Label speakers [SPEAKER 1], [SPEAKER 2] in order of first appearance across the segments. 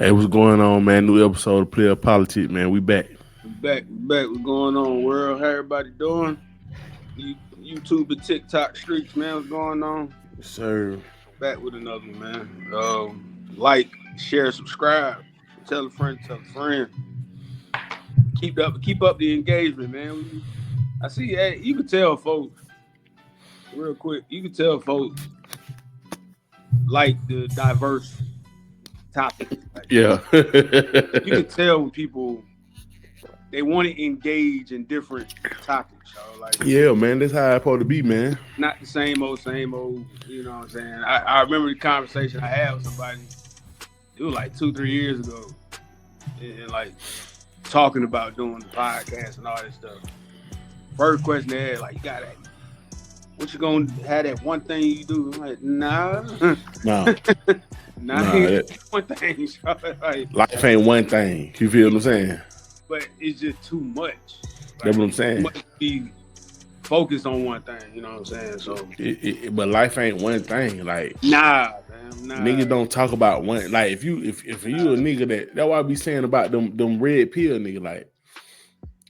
[SPEAKER 1] Hey, what's going on, man? New episode of Playa Politics, man. We back.
[SPEAKER 2] We back. What's going on, world? How everybody doing? YouTube and TikTok streets, man. What's going on?
[SPEAKER 1] Yes, sir.
[SPEAKER 2] Back with another one, man. Like, share, subscribe. Tell a friend. Keep up the engagement, man. I see. Hey, you can tell folks real quick. You can tell folks like the diverse topics. Like,
[SPEAKER 1] Yeah.
[SPEAKER 2] you can tell when people they want to engage in different topics, y'all. Like,
[SPEAKER 1] yeah, man. That's how it's supposed to be, man.
[SPEAKER 2] not the same old. You know what I'm saying? I remember the conversation I had with somebody. It was like 2-3 years ago, and like talking about doing the podcast and all this stuff. First question they had, like, you got that? What you gonna have that one thing you do? I'm like, nah. One thing. Like,
[SPEAKER 1] life ain't one thing. You feel what I'm saying?
[SPEAKER 2] But it's just too much. Like,
[SPEAKER 1] That's what I'm saying.
[SPEAKER 2] You must be focused on one thing. You know what I'm saying? So,
[SPEAKER 1] but life ain't one thing. Like,
[SPEAKER 2] nah.
[SPEAKER 1] Niggas don't talk about one. Like, if you a nigga that's why I be saying about them red pill nigga. Like,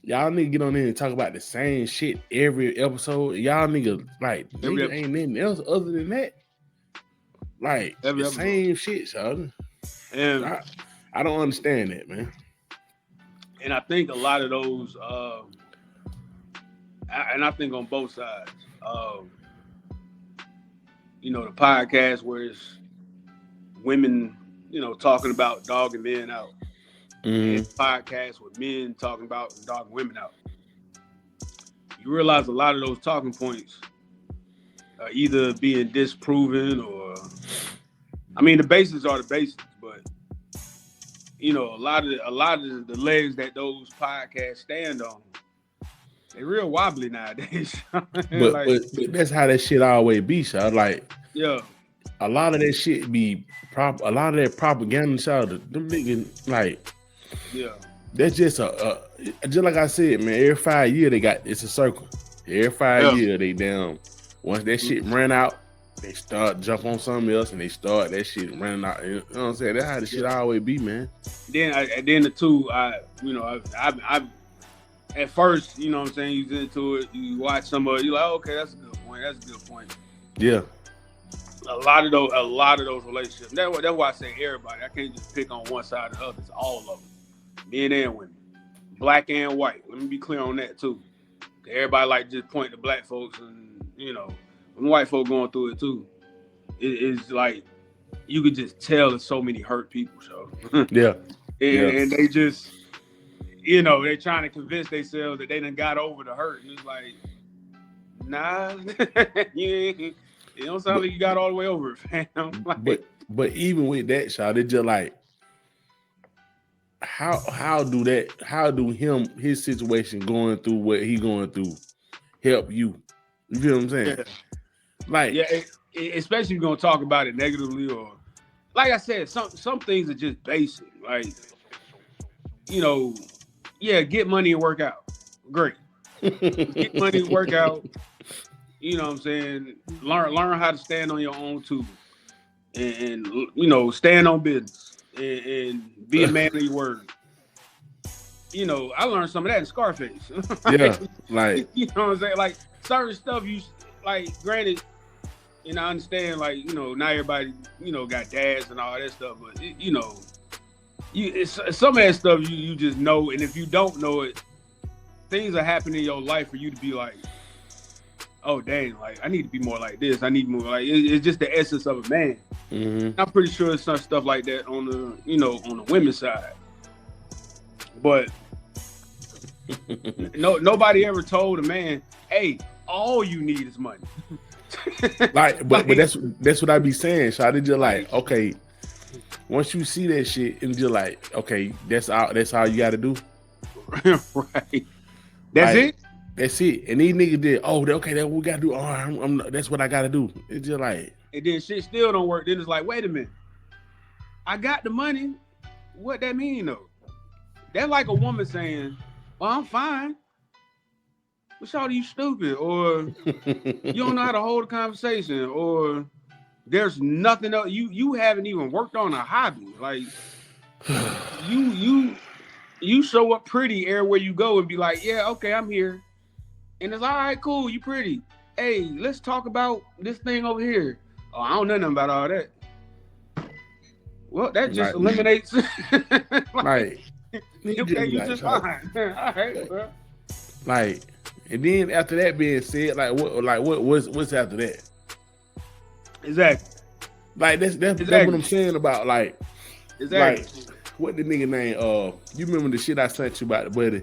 [SPEAKER 1] y'all nigga get on there and talk about the same shit every episode. Y'all nigga like nigga ain't nothing else other than that. Like, the same shit, son. And I don't understand that, man.
[SPEAKER 2] And I think a lot of those, and I think on both sides, the podcast where it's women, talking about dogging men out, and podcasts with men talking about dogging women out. You realize a lot of those talking points are either being disproven or, the basics are the basics, but a lot of the legs that those podcasts stand on, they real wobbly nowadays.
[SPEAKER 1] but that's how that shit always be, so like,
[SPEAKER 2] yeah,
[SPEAKER 1] a lot of that shit be a lot of that propaganda, so them niggas, like,
[SPEAKER 2] yeah,
[SPEAKER 1] that's just just like I said, man. Every 5 years it's a circle. Every 5 years they down. Once that shit ran out, they start jump on something else, and they start that shit running out. You know what I'm saying? That's how the shit always be, man.
[SPEAKER 2] Then the two, I at first, you know what I'm saying, you get into it, you watch somebody, you're like, oh, okay, that's a good point.
[SPEAKER 1] Yeah. A
[SPEAKER 2] lot of those relationships. That's why I say everybody. I can't just pick on one side or the other. It's all of them, men and women, black and white. Let me be clear on that too. Everybody like just point to black folks, and when white folk going through it too. It's like you could just tell there's so many hurt people. So
[SPEAKER 1] yeah,
[SPEAKER 2] and they just they're trying to convince themselves that they done got over the hurt, and it's like, nah, it don't sound like you got all the way over it, fam. Like,
[SPEAKER 1] but even with that, shot, it just like how do his situation going through what he going through help you? You feel what I'm saying?
[SPEAKER 2] Yeah.
[SPEAKER 1] Like,
[SPEAKER 2] yeah, especially if you're gonna talk about it negatively, or like I said, some things are just basic. Like, get money and work out. Great. Get money and work out. You know what I'm saying? Learn how to stand on your own too. And stand on business and be a man of your word. I learned some of that in Scarface.
[SPEAKER 1] Yeah, like,
[SPEAKER 2] you know what I'm saying? Like, certain stuff you like, granted, I understand, like, not everybody, got dads and all that stuff, but it's some of that stuff you just know, and if you don't know it, things are happening in your life for you to be like, oh dang, like, I need to be more like this. I need more like, it's just the essence of a man.
[SPEAKER 1] Mm-hmm.
[SPEAKER 2] I'm pretty sure it's some stuff like that on the on the women's side, but nobody ever told a man, hey, all you need is money.
[SPEAKER 1] Like, but that's what I be saying. So I did just like, okay, once you see that shit and just like, okay, that's all you got to do.
[SPEAKER 2] Right. That's
[SPEAKER 1] like,
[SPEAKER 2] it.
[SPEAKER 1] That's it. And these niggas did, oh, okay, that's what we got to do. Oh, that's what I got to do. It's just like,
[SPEAKER 2] and then shit still don't work. Then it's like, wait a minute, I got the money. What that mean though? That's like a woman saying, well, I'm fine. Well, shawty, you stupid, or you don't know how to hold a conversation, or there's nothing else. You haven't even worked on a hobby. Like, you show up pretty everywhere you go and be like, yeah, okay, I'm here. And it's all right, cool, you pretty. Hey, let's talk about this thing over here. Oh, I don't know nothing about all that. Well, that just eliminates.
[SPEAKER 1] Okay,
[SPEAKER 2] you just fine. All right, bro.
[SPEAKER 1] Like, and then after that being said, what's after that?
[SPEAKER 2] Exactly.
[SPEAKER 1] Like that's what I'm saying about like.
[SPEAKER 2] Exactly.
[SPEAKER 1] Like, what the nigga name? You remember the shit I sent you about the buddy?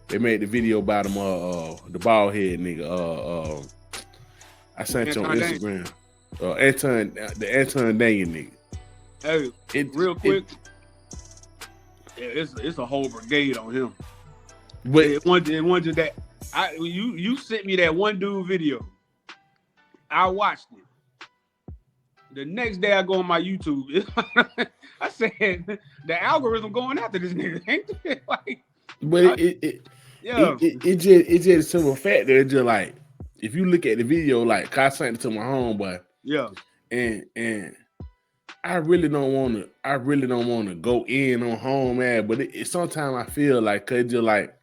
[SPEAKER 1] They made the video about him. The bald head nigga. I sent you on Instagram. Anton, the Anton Daniel nigga.
[SPEAKER 2] Hey, real quick. It's a whole brigade on him. But it wasn't just that. You sent me that one dude video. I watched it. The next day I go on my YouTube. I said the algorithm going after this nigga. Like,
[SPEAKER 1] but it's just a simple fact that it's just like if you look at the video, like I sent it to my homeboy.
[SPEAKER 2] Yeah.
[SPEAKER 1] And I really don't want to go in on home, man. But sometimes I feel like, cause just like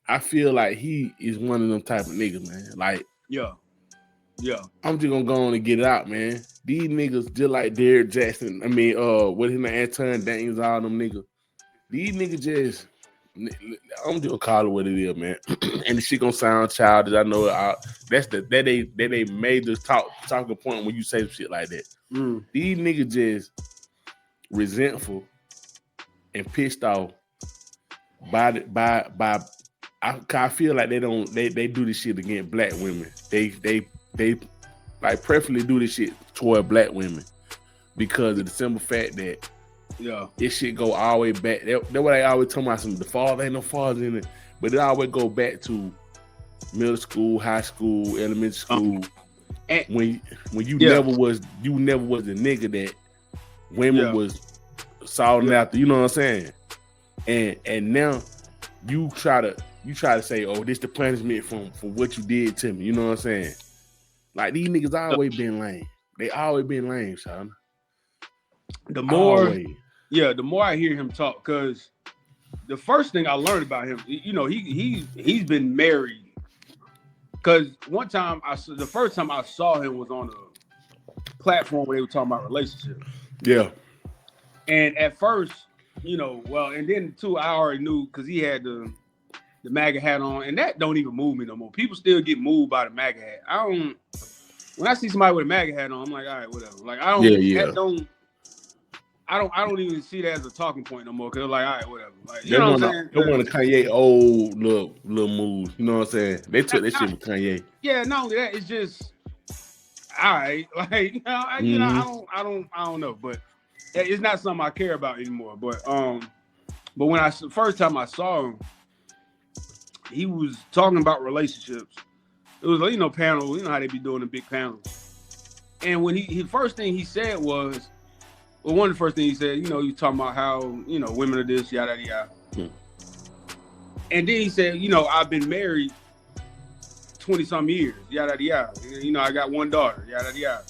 [SPEAKER 1] I feel like he is one of them type of niggas, man. Like,
[SPEAKER 2] yeah.
[SPEAKER 1] I'm just gonna go on and get it out, man. These niggas just like Derrick Jackson. I mean, what his name, Anton Daniels, all them niggas. These niggas just, I'm just gonna call it what it is, man. And the shit gonna sound childish. I know that's they made this talking point when you say some shit like that. These niggas just resentful and pissed off by I feel like they do this shit against black women. They like preferably do this shit toward black women because of the simple fact that this shit go all the way back. That's what I always tell myself. The father ain't no father in it, but it always go back to middle school, high school, elementary school. When you never was the nigga that women was sought after. You know what I'm saying? And now you try to say, oh, this the punishment for what you did to me. You know what I'm saying? Like these niggas always been lame. They always been lame, son.
[SPEAKER 2] The more I hear him talk, because the first thing I learned about him, you know, he's been married. Because the first time I saw him was on a platform where they were talking about relationships. Yeah. And at first, you know, and then too, I already knew because he had the MAGA hat on, and that don't even move me no more. People still get moved by the MAGA hat. When I see somebody with a MAGA hat on, I'm like, all right, whatever. Like I don't even see that as a talking point no more. Cause like, all right, whatever. Like, you know what I'm saying?
[SPEAKER 1] They want to Kanye old little moves. You know what I'm saying? They took that shit with Kanye.
[SPEAKER 2] Yeah, not only that, it's just all right. Like, you know, I don't know, but it's not something I care about anymore. But when first time I saw him, he was talking about relationships. It was like, you know, panel. You know how they be doing the big panels. And when his first thing he said was, one of the first things he said, you know, he was talking about how, you know, women are this, yada, yada. And then he said, you know, I've been married 20-some years, yada, yada. And, you know, I got one daughter, yada, yada.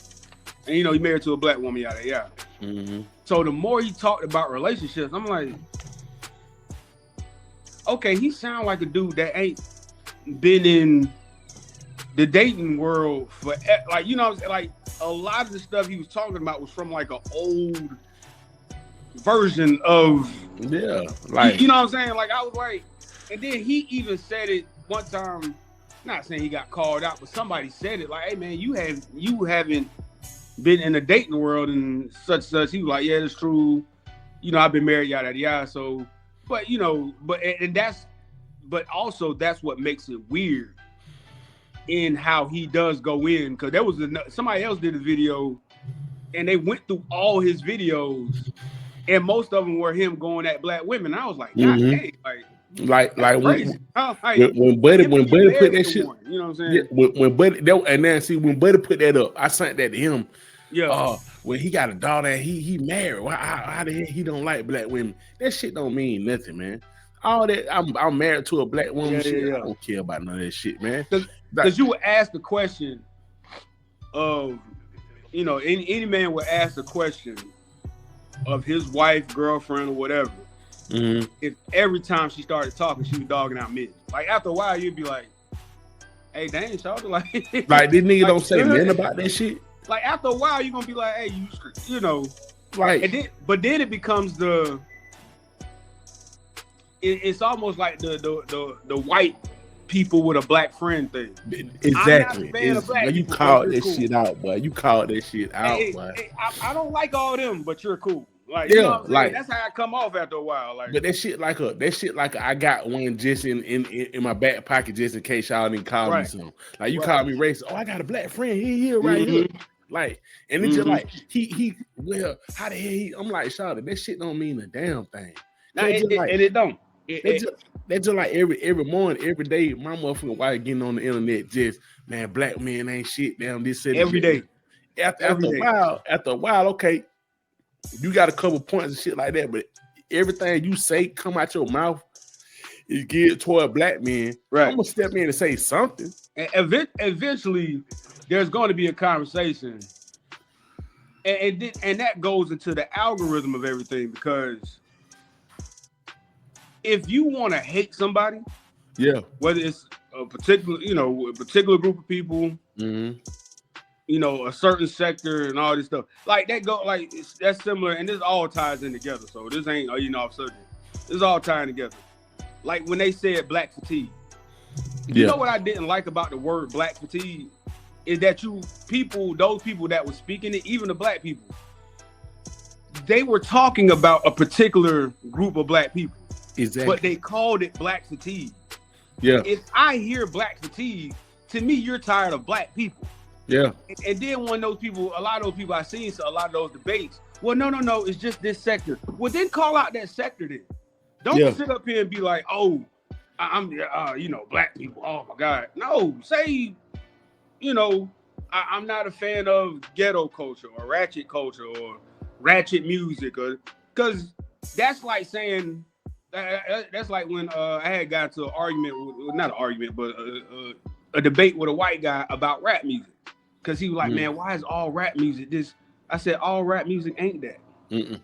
[SPEAKER 2] And, you know, he married to a black woman, yada, yada. Mm-hmm. So the more he talked about relationships, I'm like, okay, he sound like a dude that ain't been in the dating world for, like, you know, like a lot of the stuff he was talking about was from like an old version of, like, you know what I'm saying? Like, I was like, and then he even said it one time, not saying he got called out, but somebody said it like, hey man, you haven't been in the dating world and such. He was like, yeah, it's true. You know, I've been married, yada, yada. So, but you know, but also that's what makes it weird in how he does go in. Cause there was somebody else did a video and they went through all his videos and most of them were him going at black women. And I was like, God dang, like when Buddy
[SPEAKER 1] put that shit, you know what I'm saying? Yeah, when Buddy, and then see when Buddy put that up, I sent that to him. Yeah. When he got a daughter and he married, how the hell he don't like black women? That shit don't mean nothing, man. All that I'm married to a black woman. Yeah. I don't care about none of that shit, man.
[SPEAKER 2] Because you would ask the question of, you know, any man would ask the question of his wife, girlfriend, or whatever, if every time she started talking, she was dogging out men. Like after a while, you'd be like, "Hey, dang, Shawty, like
[SPEAKER 1] this nigga don't say nothing about that shit."
[SPEAKER 2] Like after a while, you're gonna be like, "Hey, you know."
[SPEAKER 1] Like,
[SPEAKER 2] and then it becomes it's almost like the white people with a black friend thing.
[SPEAKER 1] Exactly. You called that shit out, boy. You called that shit out, boy.
[SPEAKER 2] I don't like all them, but you're cool. Like,
[SPEAKER 1] yeah,
[SPEAKER 2] you know what I'm
[SPEAKER 1] like
[SPEAKER 2] that's how I come off after a while. Like,
[SPEAKER 1] but that shit like I got one just in my back pocket just in case y'all didn't call me something. Like you called me racist. Oh, I got a black friend here right here. Like, and it's just like he well, how the hell I'm like, Shawty, that shit don't mean a damn thing.
[SPEAKER 2] And it don't.
[SPEAKER 1] That's just like every morning, every day, my motherfucking wife getting on the internet just, man, black men ain't shit, damn this shit.
[SPEAKER 2] Every day.
[SPEAKER 1] After a while, okay, you got a couple points and shit like that, but everything you say come out your mouth is geared toward black men.
[SPEAKER 2] Right.
[SPEAKER 1] I'm gonna step in and say something.
[SPEAKER 2] And eventually, there's going to be a conversation, and that goes into the algorithm of everything, because if you want to hate somebody, whether it's a particular group of people, a certain sector and all this stuff, like that that's similar, and this all ties in together. So this ain't off subject. This all tying together. Like when they said black fatigue. You know what I didn't like about the word black fatigue is that those people that were speaking it, even the black people, they were talking about a particular group of black people. Exactly. But they called it black fatigue. Yeah. If I hear black fatigue, to me, you're tired of black people. Yeah. And then a lot of those people I seen, so a lot of those debates, well, no, it's just this sector. Well, then call out that sector then. Don't sit up here and be like, oh, I'm black people. Oh my God. No, say, I'm not a fan of ghetto culture or ratchet music, because that's like saying, that's like when I had got to an argument, not an argument, but a debate with a white guy about rap music. Because he was like, man, why is all rap music this? I said, all rap music ain't that.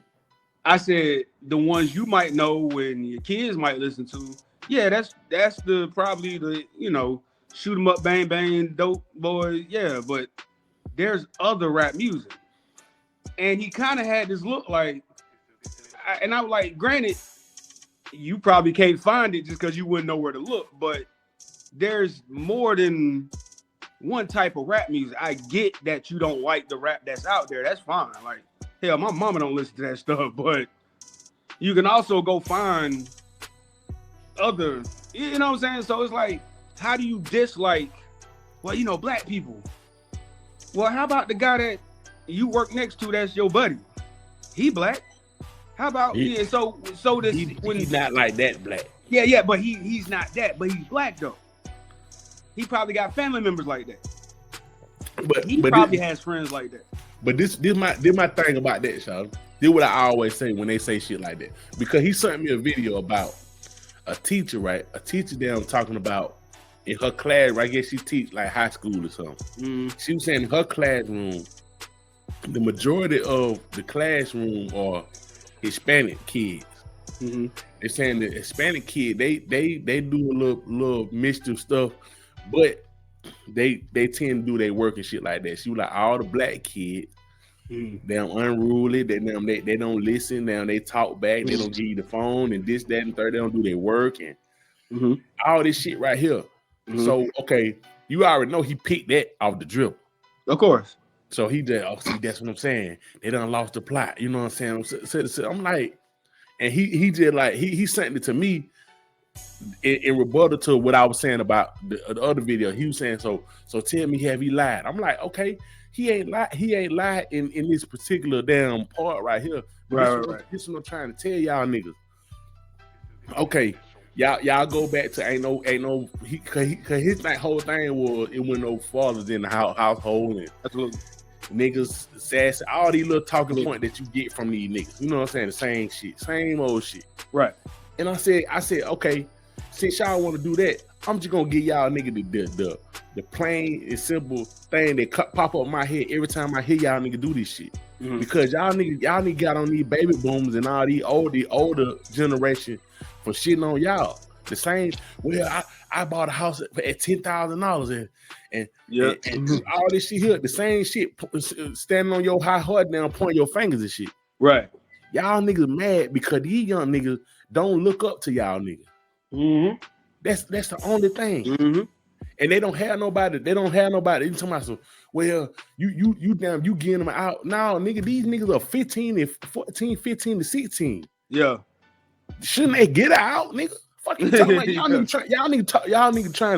[SPEAKER 2] I said, the ones you might know and your kids might listen to, yeah, that's probably the, shoot 'em up, bang, bang, dope boy. Yeah, but there's other rap music. And he kind of had this look like, and I was like, granted, you probably can't find it just because you wouldn't know where to look, but there's more than one type of rap music. I get that you don't like the rap that's out there. That's fine. Like, hell, my mama don't listen to that stuff, but you can also go find other, you know what I'm saying? So it's like, how do you dislike, black people? Well, how about the guy that you work next to that's your buddy? He black. How about he's not like that black. Yeah, but he's not that, but he's black though. He probably got family members like that. But he probably has friends like that.
[SPEAKER 1] But this my thing about that, Sean. This is what I always say when they say shit like that. Because he sent me a video about a teacher, right? A teacher down talking about in her class, right? I guess she teach like high school or something. She was saying in her classroom, the majority of the classroom are Hispanic kids. They're saying the Hispanic kid, they do a little mischief stuff, but they tend to do their work and shit like that. She was like, all the black kids, they're unruly, they don't listen, they talk back, they don't give you the phone and this, that, and third, they don't do their work and all this shit right here. So okay, you already know he picked that off the dribble.
[SPEAKER 2] Of course.
[SPEAKER 1] So he just, see, that's what I'm saying. They done lost the plot. You know what I'm saying? So I'm like, and he just like, he sent it to me in rebuttal to what I was saying about the other video. He was saying, so tell me, have he lied? I'm like, okay, he ain't lied in this particular damn part right here. Right. This is what I'm trying to tell y'all niggas. Okay, y'all go back to ain't no cause his whole thing was it went no fathers in the household and absolutely. Niggas, sass, all these little talking points that you get from these niggas. You know what I'm saying? The same shit, same old shit. Right. And I said, okay, since y'all want to do that, I'm just gonna give y'all nigga the plain and simple thing that pop up in my head every time I hear y'all nigga do this shit. because y'all niggas got on these baby boomers and all these older generation for shitting on y'all. The same. Well, I bought a house at $10,000 and all this shit here. The same shit. Standing on your high heart now, pointing your fingers and shit.
[SPEAKER 2] Right.
[SPEAKER 1] Y'all niggas mad because these young niggas don't look up to y'all niggas. Mm-hmm. That's the only thing. Mm-hmm. And they don't have nobody. They talking about so, well, you getting them out. No, nigga, these niggas are 15 and 14, 15 to 16.
[SPEAKER 2] Yeah.
[SPEAKER 1] Shouldn't they get out, nigga? Fucking talking about y'all niggas trying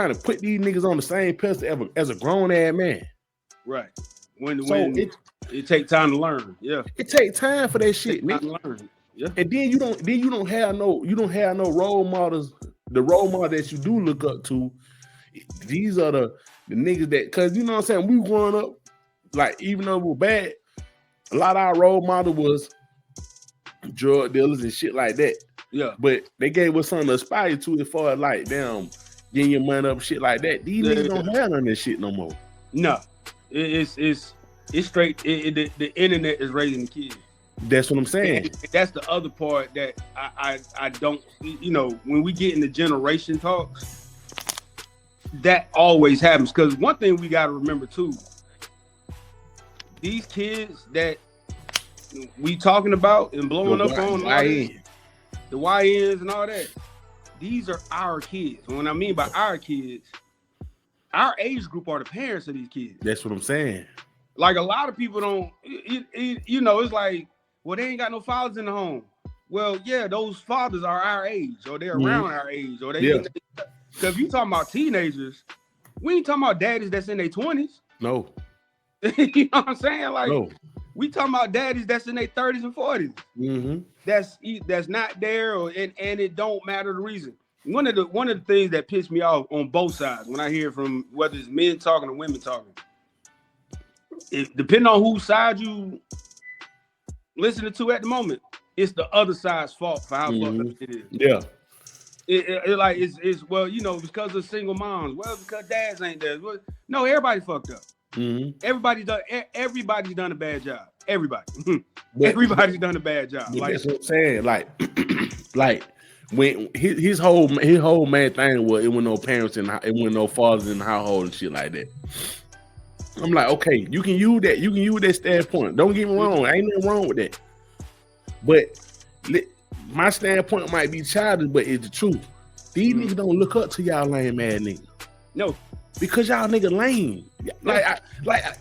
[SPEAKER 1] to put these niggas on the same pedestal as a grown ass man.
[SPEAKER 2] Right. When it take time to learn. Yeah.
[SPEAKER 1] It take time for that shit, nigga.
[SPEAKER 2] Learn. Yeah.
[SPEAKER 1] And then you don't have no role models. The role model that you do look up to, these are the niggas that, cause you know what I'm saying, we growing up, like even though we're bad, a lot of our role model was drug dealers and shit like that.
[SPEAKER 2] Yeah.
[SPEAKER 1] But they gave us something to aspire to as far as like damn getting your money up, shit like that. These niggas don't have none of that shit no more.
[SPEAKER 2] No. It's straight. The internet is raising the kids.
[SPEAKER 1] That's what I'm saying.
[SPEAKER 2] And that's the other part that I don't, you know, when we get into generation talks, that always happens. Because one thing we got to remember too, these kids that we talking about and blowing up on the YNs and all that, these are our kids. And what I mean by our kids, our age group are the parents of these kids.
[SPEAKER 1] That's what I'm saying.
[SPEAKER 2] Like a lot of people don't, you know, it's like, well, they ain't got no fathers in the home. Well, yeah, those fathers are our age, or they're around our age, or they. Because if you talking about teenagers, we ain't talking about daddies that's in their 20s.
[SPEAKER 1] No.
[SPEAKER 2] You know what I'm saying? Like,
[SPEAKER 1] no.
[SPEAKER 2] We talking about daddies that's in their 30s and 40s. Mm-hmm. That's not there, and it don't matter the reason. One of the things that pissed me off on both sides when I hear from whether it's men talking or women talking, depending on whose side you listening to at the moment, it's the other side's fault for how fucked up it is.
[SPEAKER 1] Yeah.
[SPEAKER 2] It's well, you know, because of single moms. Well, because dads ain't there. Well, no, everybody fucked up. Mm-hmm. Everybody's done a bad job. Everybody's done a bad job.
[SPEAKER 1] Like, that's what I'm saying. Like when his whole main thing was it was no parents and it was no fathers in the household and shit like that. I'm like, okay, you can use that. You can use that standpoint. Don't get me wrong. Ain't nothing wrong with that. But my standpoint might be childish, but it's the truth. These niggas don't look up to y'all lame ass niggas.
[SPEAKER 2] No.
[SPEAKER 1] Because y'all nigga lame. Like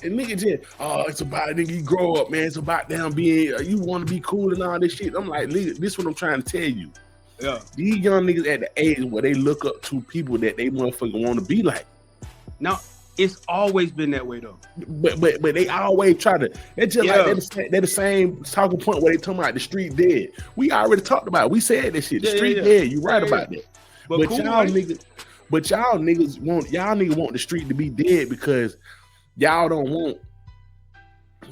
[SPEAKER 1] nigga just, it's about nigga, you grow up, man. It's about damn being, you want to be cool and all this shit. I'm like, nigga, this is what I'm trying to tell you.
[SPEAKER 2] Yeah.
[SPEAKER 1] These young niggas at the age where they look up to people that they motherfucking want to be like.
[SPEAKER 2] Now, it's always been that way though.
[SPEAKER 1] But they always try to. It's just like they're the same talking point where they talking about the street dead. We already talked about it. We said that shit. The street dead. You right about that. But cool, y'all niggas want the street to be dead because y'all don't want.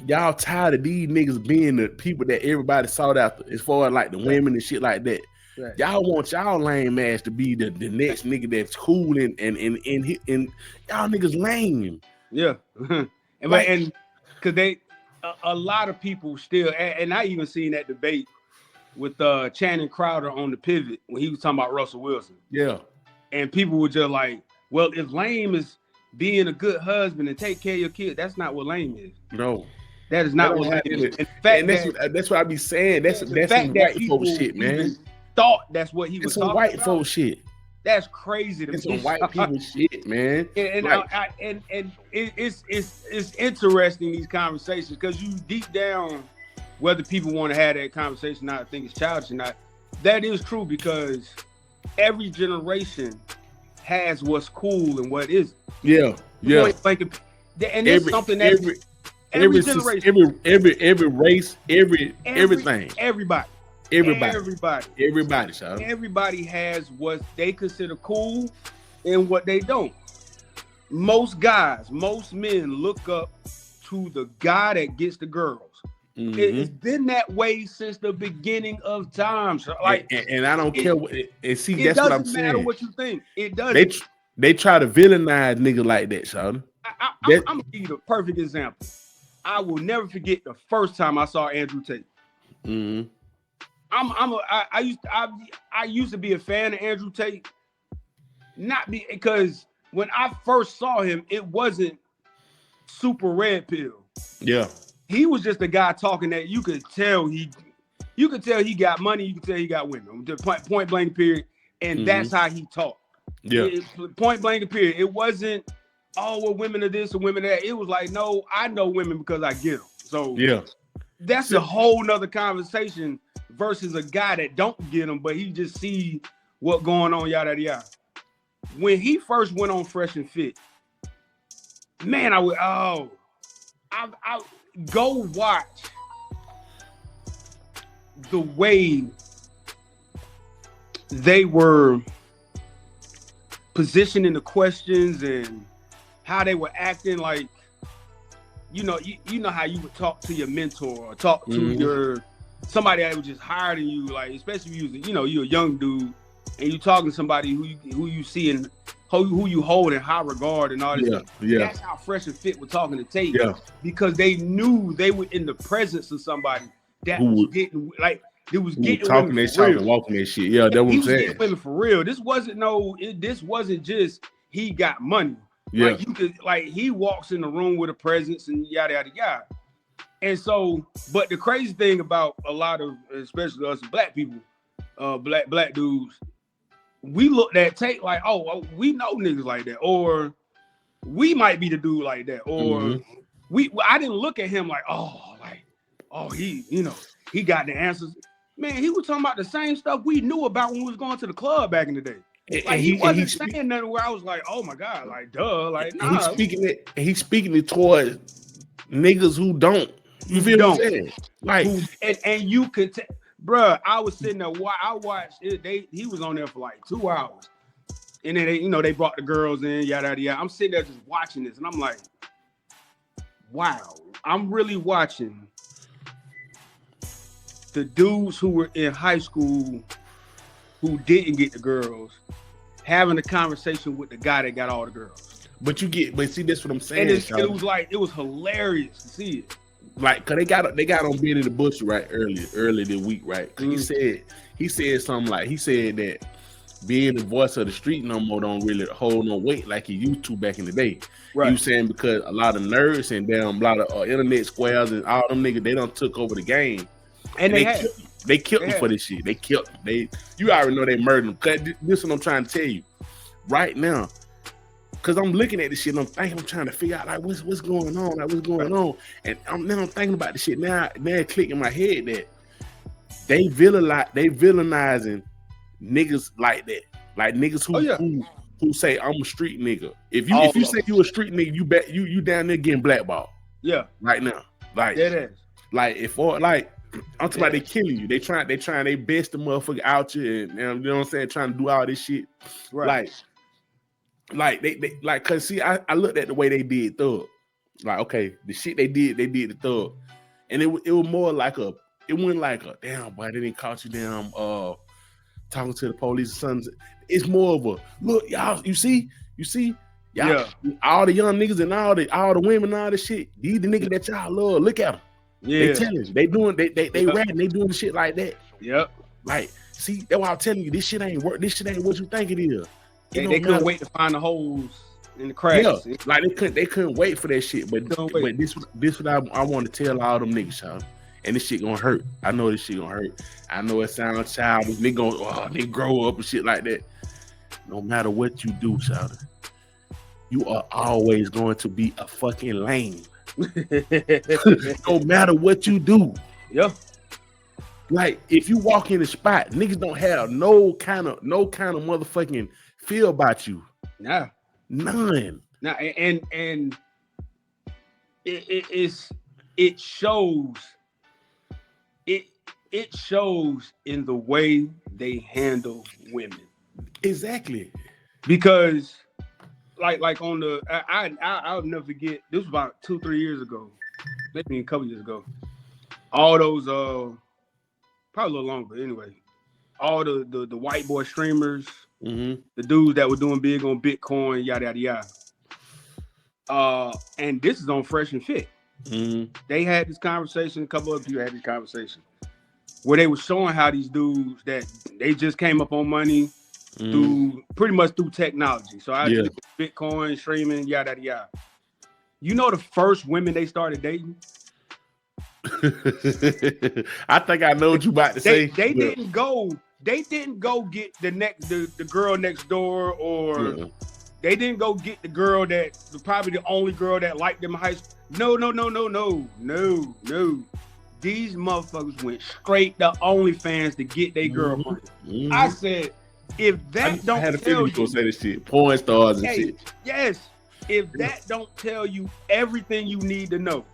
[SPEAKER 1] Y'all tired of these niggas being the people that everybody sought after, as far as like the women and shit like that. Right. Y'all want y'all lame ass to be the next nigga that's cool and y'all niggas lame.
[SPEAKER 2] Yeah, and because they a lot of people still, and I even seen that debate with Channing Crowder on the Pivot when he was talking about Russell Wilson.
[SPEAKER 1] Yeah, and
[SPEAKER 2] people were just like, well, if lame is being a good husband and take care of your kid, that's not what lame is.
[SPEAKER 1] No.
[SPEAKER 2] That is not what lame is. In fact,
[SPEAKER 1] that's what I be saying. That's some white folk shit, man.
[SPEAKER 2] Thought that's what he was talking about.
[SPEAKER 1] It's some white folk shit.
[SPEAKER 2] That's crazy to me.
[SPEAKER 1] It's some white people shit, man.
[SPEAKER 2] And it's interesting, these conversations, because you deep down, whether people want to have that conversation or not, I think it's childish or not, that is true, because every generation has what's cool and what isn't.
[SPEAKER 1] Yeah.
[SPEAKER 2] And it's something that every generation,
[SPEAKER 1] every race, everything. Everybody, child.
[SPEAKER 2] Everybody has what they consider cool and what they don't. Most men look up to the guy that gets the girls. Mm-hmm. It's been that way since the beginning of time. So like,
[SPEAKER 1] and I don't care what. And see, that's what I'm saying. It doesn't matter
[SPEAKER 2] what you think. It doesn't.
[SPEAKER 1] They try to villainize niggas like that, child.
[SPEAKER 2] I'm gonna give you the perfect example. I will never forget the first time I saw Andrew Tate.
[SPEAKER 1] Mm-hmm.
[SPEAKER 2] I used to be a fan of Andrew Tate, because when I first saw him, it wasn't super red pill.
[SPEAKER 1] Yeah,
[SPEAKER 2] he was just a guy talking that you could tell he got money, you could tell he got women. Point blank period, and that's how he talked.
[SPEAKER 1] Yeah,
[SPEAKER 2] point blank period. It wasn't, oh, well, women are this or women are that. It was like, no, I know women because I get them. So
[SPEAKER 1] yeah,
[SPEAKER 2] that's a whole nother conversation versus a guy that don't get them, but he just see what going on, yada yada. When he first went on Fresh and Fit, man, I go watch the way they were positioning the questions and how they were acting. Like, you know how you would talk to your mentor or talk to your somebody that was just higher than you, like, especially if you're a young dude and you talking to somebody who you see and who you hold in high regard and all this.
[SPEAKER 1] Yeah.
[SPEAKER 2] That's how Fresh and Fit were talking to Tate.
[SPEAKER 1] Yeah.
[SPEAKER 2] Because they knew they were in the presence of somebody that was getting, like, it was getting
[SPEAKER 1] talking that shit and walking that shit. Yeah, that's what I'm saying.
[SPEAKER 2] Getting women for real. This wasn't just he got money.
[SPEAKER 1] Yeah.
[SPEAKER 2] Like, you could, like, he walks in the room with a presence and yada yada yada. And so, but the crazy thing about a lot of, especially us black people, black dudes, we looked at Tate like, oh, we know niggas like that, or we might be the dude like that, or I didn't look at him like, he got the answers. Man, he was talking about the same stuff we knew about when we was going to the club back in the day. Like, he wasn't saying nothing where I was like, oh my God, like, duh, like, nah.
[SPEAKER 1] He's speaking it towards niggas who don't. You feel what I'm saying? Like,
[SPEAKER 2] and you could bruh, I was sitting there, I watched it. He was on there for like 2 hours. And then they brought the girls in, yada, yada, yada. I'm sitting there just watching this, and I'm like, wow, I'm really watching the dudes who were in high school who didn't get the girls having a conversation with the guy that got all the girls.
[SPEAKER 1] But see, that's what I'm saying.
[SPEAKER 2] And it was hilarious to see it.
[SPEAKER 1] Like, cause they got on Benny the Bush right early the week, right? Cause he said something like, he said that being the voice of the street no more don't really hold no weight like he used to back in the day. Right. He was saying because a lot of nerds and a lot of internet squares and all them niggas, they done took over the game.
[SPEAKER 2] And
[SPEAKER 1] they killed them for this shit. They killed them. You already know they murdered them. Cause this is what I'm trying to tell you right now. Cause I'm looking at this shit and I'm trying to figure out like what's going on, like what's going on. And I'm thinking about the shit now it click in my head that they villainizing niggas like that. Like niggas who say I'm a street nigga. If you say you a street nigga, you down there getting blackballed.
[SPEAKER 2] Yeah.
[SPEAKER 1] Right now. Like
[SPEAKER 2] it is.
[SPEAKER 1] Like I'm talking about they killing you. They trying their best to motherfucker out you and you know what I'm saying, trying to do all this shit.
[SPEAKER 2] Right.
[SPEAKER 1] Like they cause see, I looked at the way they did Thug. Like, okay, the shit they did the Thug. And it was more like it wasn't like a damn boy, they didn't caught you damn talking to the police or something. It's more of a look, y'all, you see, y'all, all the young niggas and all the women and all the shit, these the niggas that y'all love. Look at them. Yeah. They telling you, they rapping, they doing the shit like that.
[SPEAKER 2] Yep.
[SPEAKER 1] Like, see, that's why I'm telling you, this shit ain't what you think it is.
[SPEAKER 2] They couldn't wait to find the holes in the cracks.
[SPEAKER 1] Yeah, like they couldn't wait for that shit. But this what I want to tell all them niggas, y'all. And this shit gonna hurt. I know this shit gonna hurt. I know it sounds childish. They grow up and shit like that. No matter what you do, child, you are always going to be a fucking lame. No matter what you do.
[SPEAKER 2] Yeah.
[SPEAKER 1] Like if you walk in the spot, niggas don't have no kind of motherfucking feel about you.
[SPEAKER 2] Nah.
[SPEAKER 1] None.
[SPEAKER 2] Nah, and it shows in the way they handle women.
[SPEAKER 1] Exactly.
[SPEAKER 2] Because like on the I'll never forget, this was about 2-3 years ago, maybe a couple years ago. All those probably a little longer, but anyway. All the white boy streamers, the dudes that were doing big on Bitcoin, yada yada yada. And this is on Fresh and Fit. They had this conversation. A couple of you had this conversation where they were showing how these dudes that they just came up on money through pretty much through technology. So I did Bitcoin, streaming, yada yada. You know the first women they started dating?
[SPEAKER 1] I think I know what you about to say.
[SPEAKER 2] They didn't go get the girl next door, or they didn't go get the girl that probably the only girl that liked them in high school. No. These motherfuckers went straight to OnlyFans to get their girl money. I said, if that don't tell you,
[SPEAKER 1] say this shit, porn stars and shit.
[SPEAKER 2] Yes, if that don't tell you everything you need to know,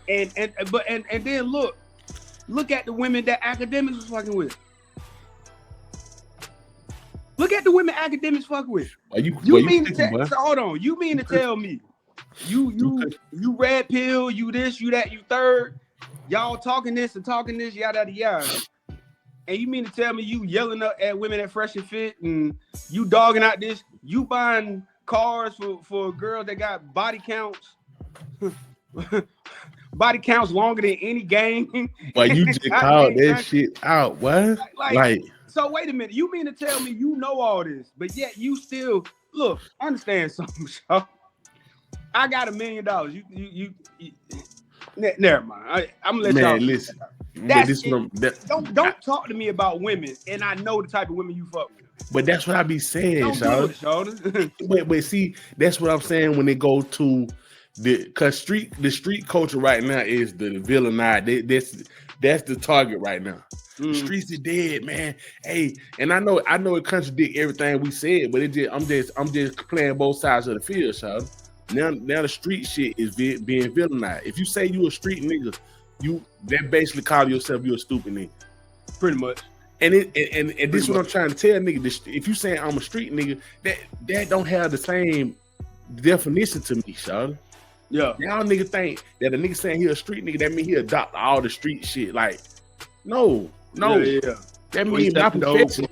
[SPEAKER 2] and then look at the women that academics was fucking with. Look at the women academics fucking with. Hold on. You mean to tell me you red pill, you this, you that, you third, y'all talking this, yada yada yada. And you mean to tell me you yelling up at women at Fresh and Fit and you dogging out this, you buying cars for girls that got body counts longer than any gang.
[SPEAKER 1] But you just called that shit out, what? Like,
[SPEAKER 2] so wait a minute. You mean to tell me you know all this, but yet you still look, understand something, so I got $1 million. You never mind. I'm gonna let y'all
[SPEAKER 1] listen.
[SPEAKER 2] Don't talk to me about women, and I know the type of women you fuck with.
[SPEAKER 1] But that's what I be saying, Sean. But see, that's what I'm saying when they go to the street culture right now is the villainized. That's the target right now. The streets are dead, man. Hey, and I know it contradicts everything we said, but I'm just playing both sides of the field, Sean. Now the street shit is being villainized. If you say you a street nigga, that basically call yourself you a stupid nigga.
[SPEAKER 2] Pretty much.
[SPEAKER 1] And this is what I'm trying to tell nigga. If you saying I'm a street nigga, that don't have the same definition to me, Sean.
[SPEAKER 2] Yeah.
[SPEAKER 1] Y'all nigga think that a nigga saying he a street nigga, that mean he adopt all the street shit. Like, no.
[SPEAKER 2] Yeah.
[SPEAKER 1] That means my profession.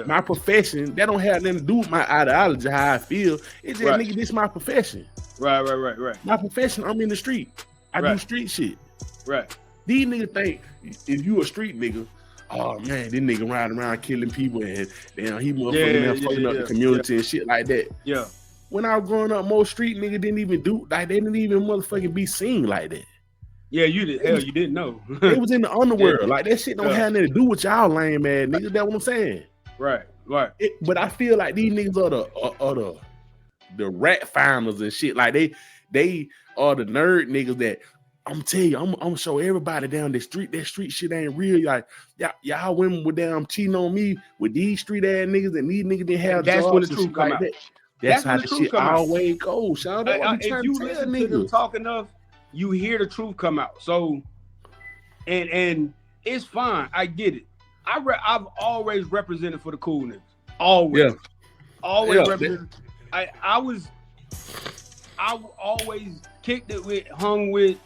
[SPEAKER 2] My
[SPEAKER 1] profession, that don't have nothing to do with my ideology, how I feel. It's just nigga, this my profession.
[SPEAKER 2] Right.
[SPEAKER 1] My profession, I'm in the street. I do street shit.
[SPEAKER 2] Right.
[SPEAKER 1] These niggas think if you a street nigga, oh man, this nigga riding around killing people and damn, he motherfucking fucking up the community and shit like that.
[SPEAKER 2] Yeah.
[SPEAKER 1] When I was growing up, most street niggas didn't even do like they didn't even motherfucking be seen like that.
[SPEAKER 2] Yeah, you did. Hell, you didn't know.
[SPEAKER 1] They was in the underworld. Like that shit don't have nothing to do with y'all lame ass niggas. That's what I'm saying.
[SPEAKER 2] Right.
[SPEAKER 1] But I feel like these niggas are the rat finders and shit. Like they are the nerd niggas that I'm telling you, I'm gonna show everybody down the street. That street shit ain't real. Like y'all women were down cheating on me with these street ass niggas, and these niggas didn't have
[SPEAKER 2] that's
[SPEAKER 1] jobs
[SPEAKER 2] when the truth come out.
[SPEAKER 1] That's how the shit always goes, Sean.
[SPEAKER 2] If you listen to them talk enough, you hear the truth come out. So, and it's fine. I get it. I've always represented for the cool niggas. Always represented. I always kicked it with, hung with,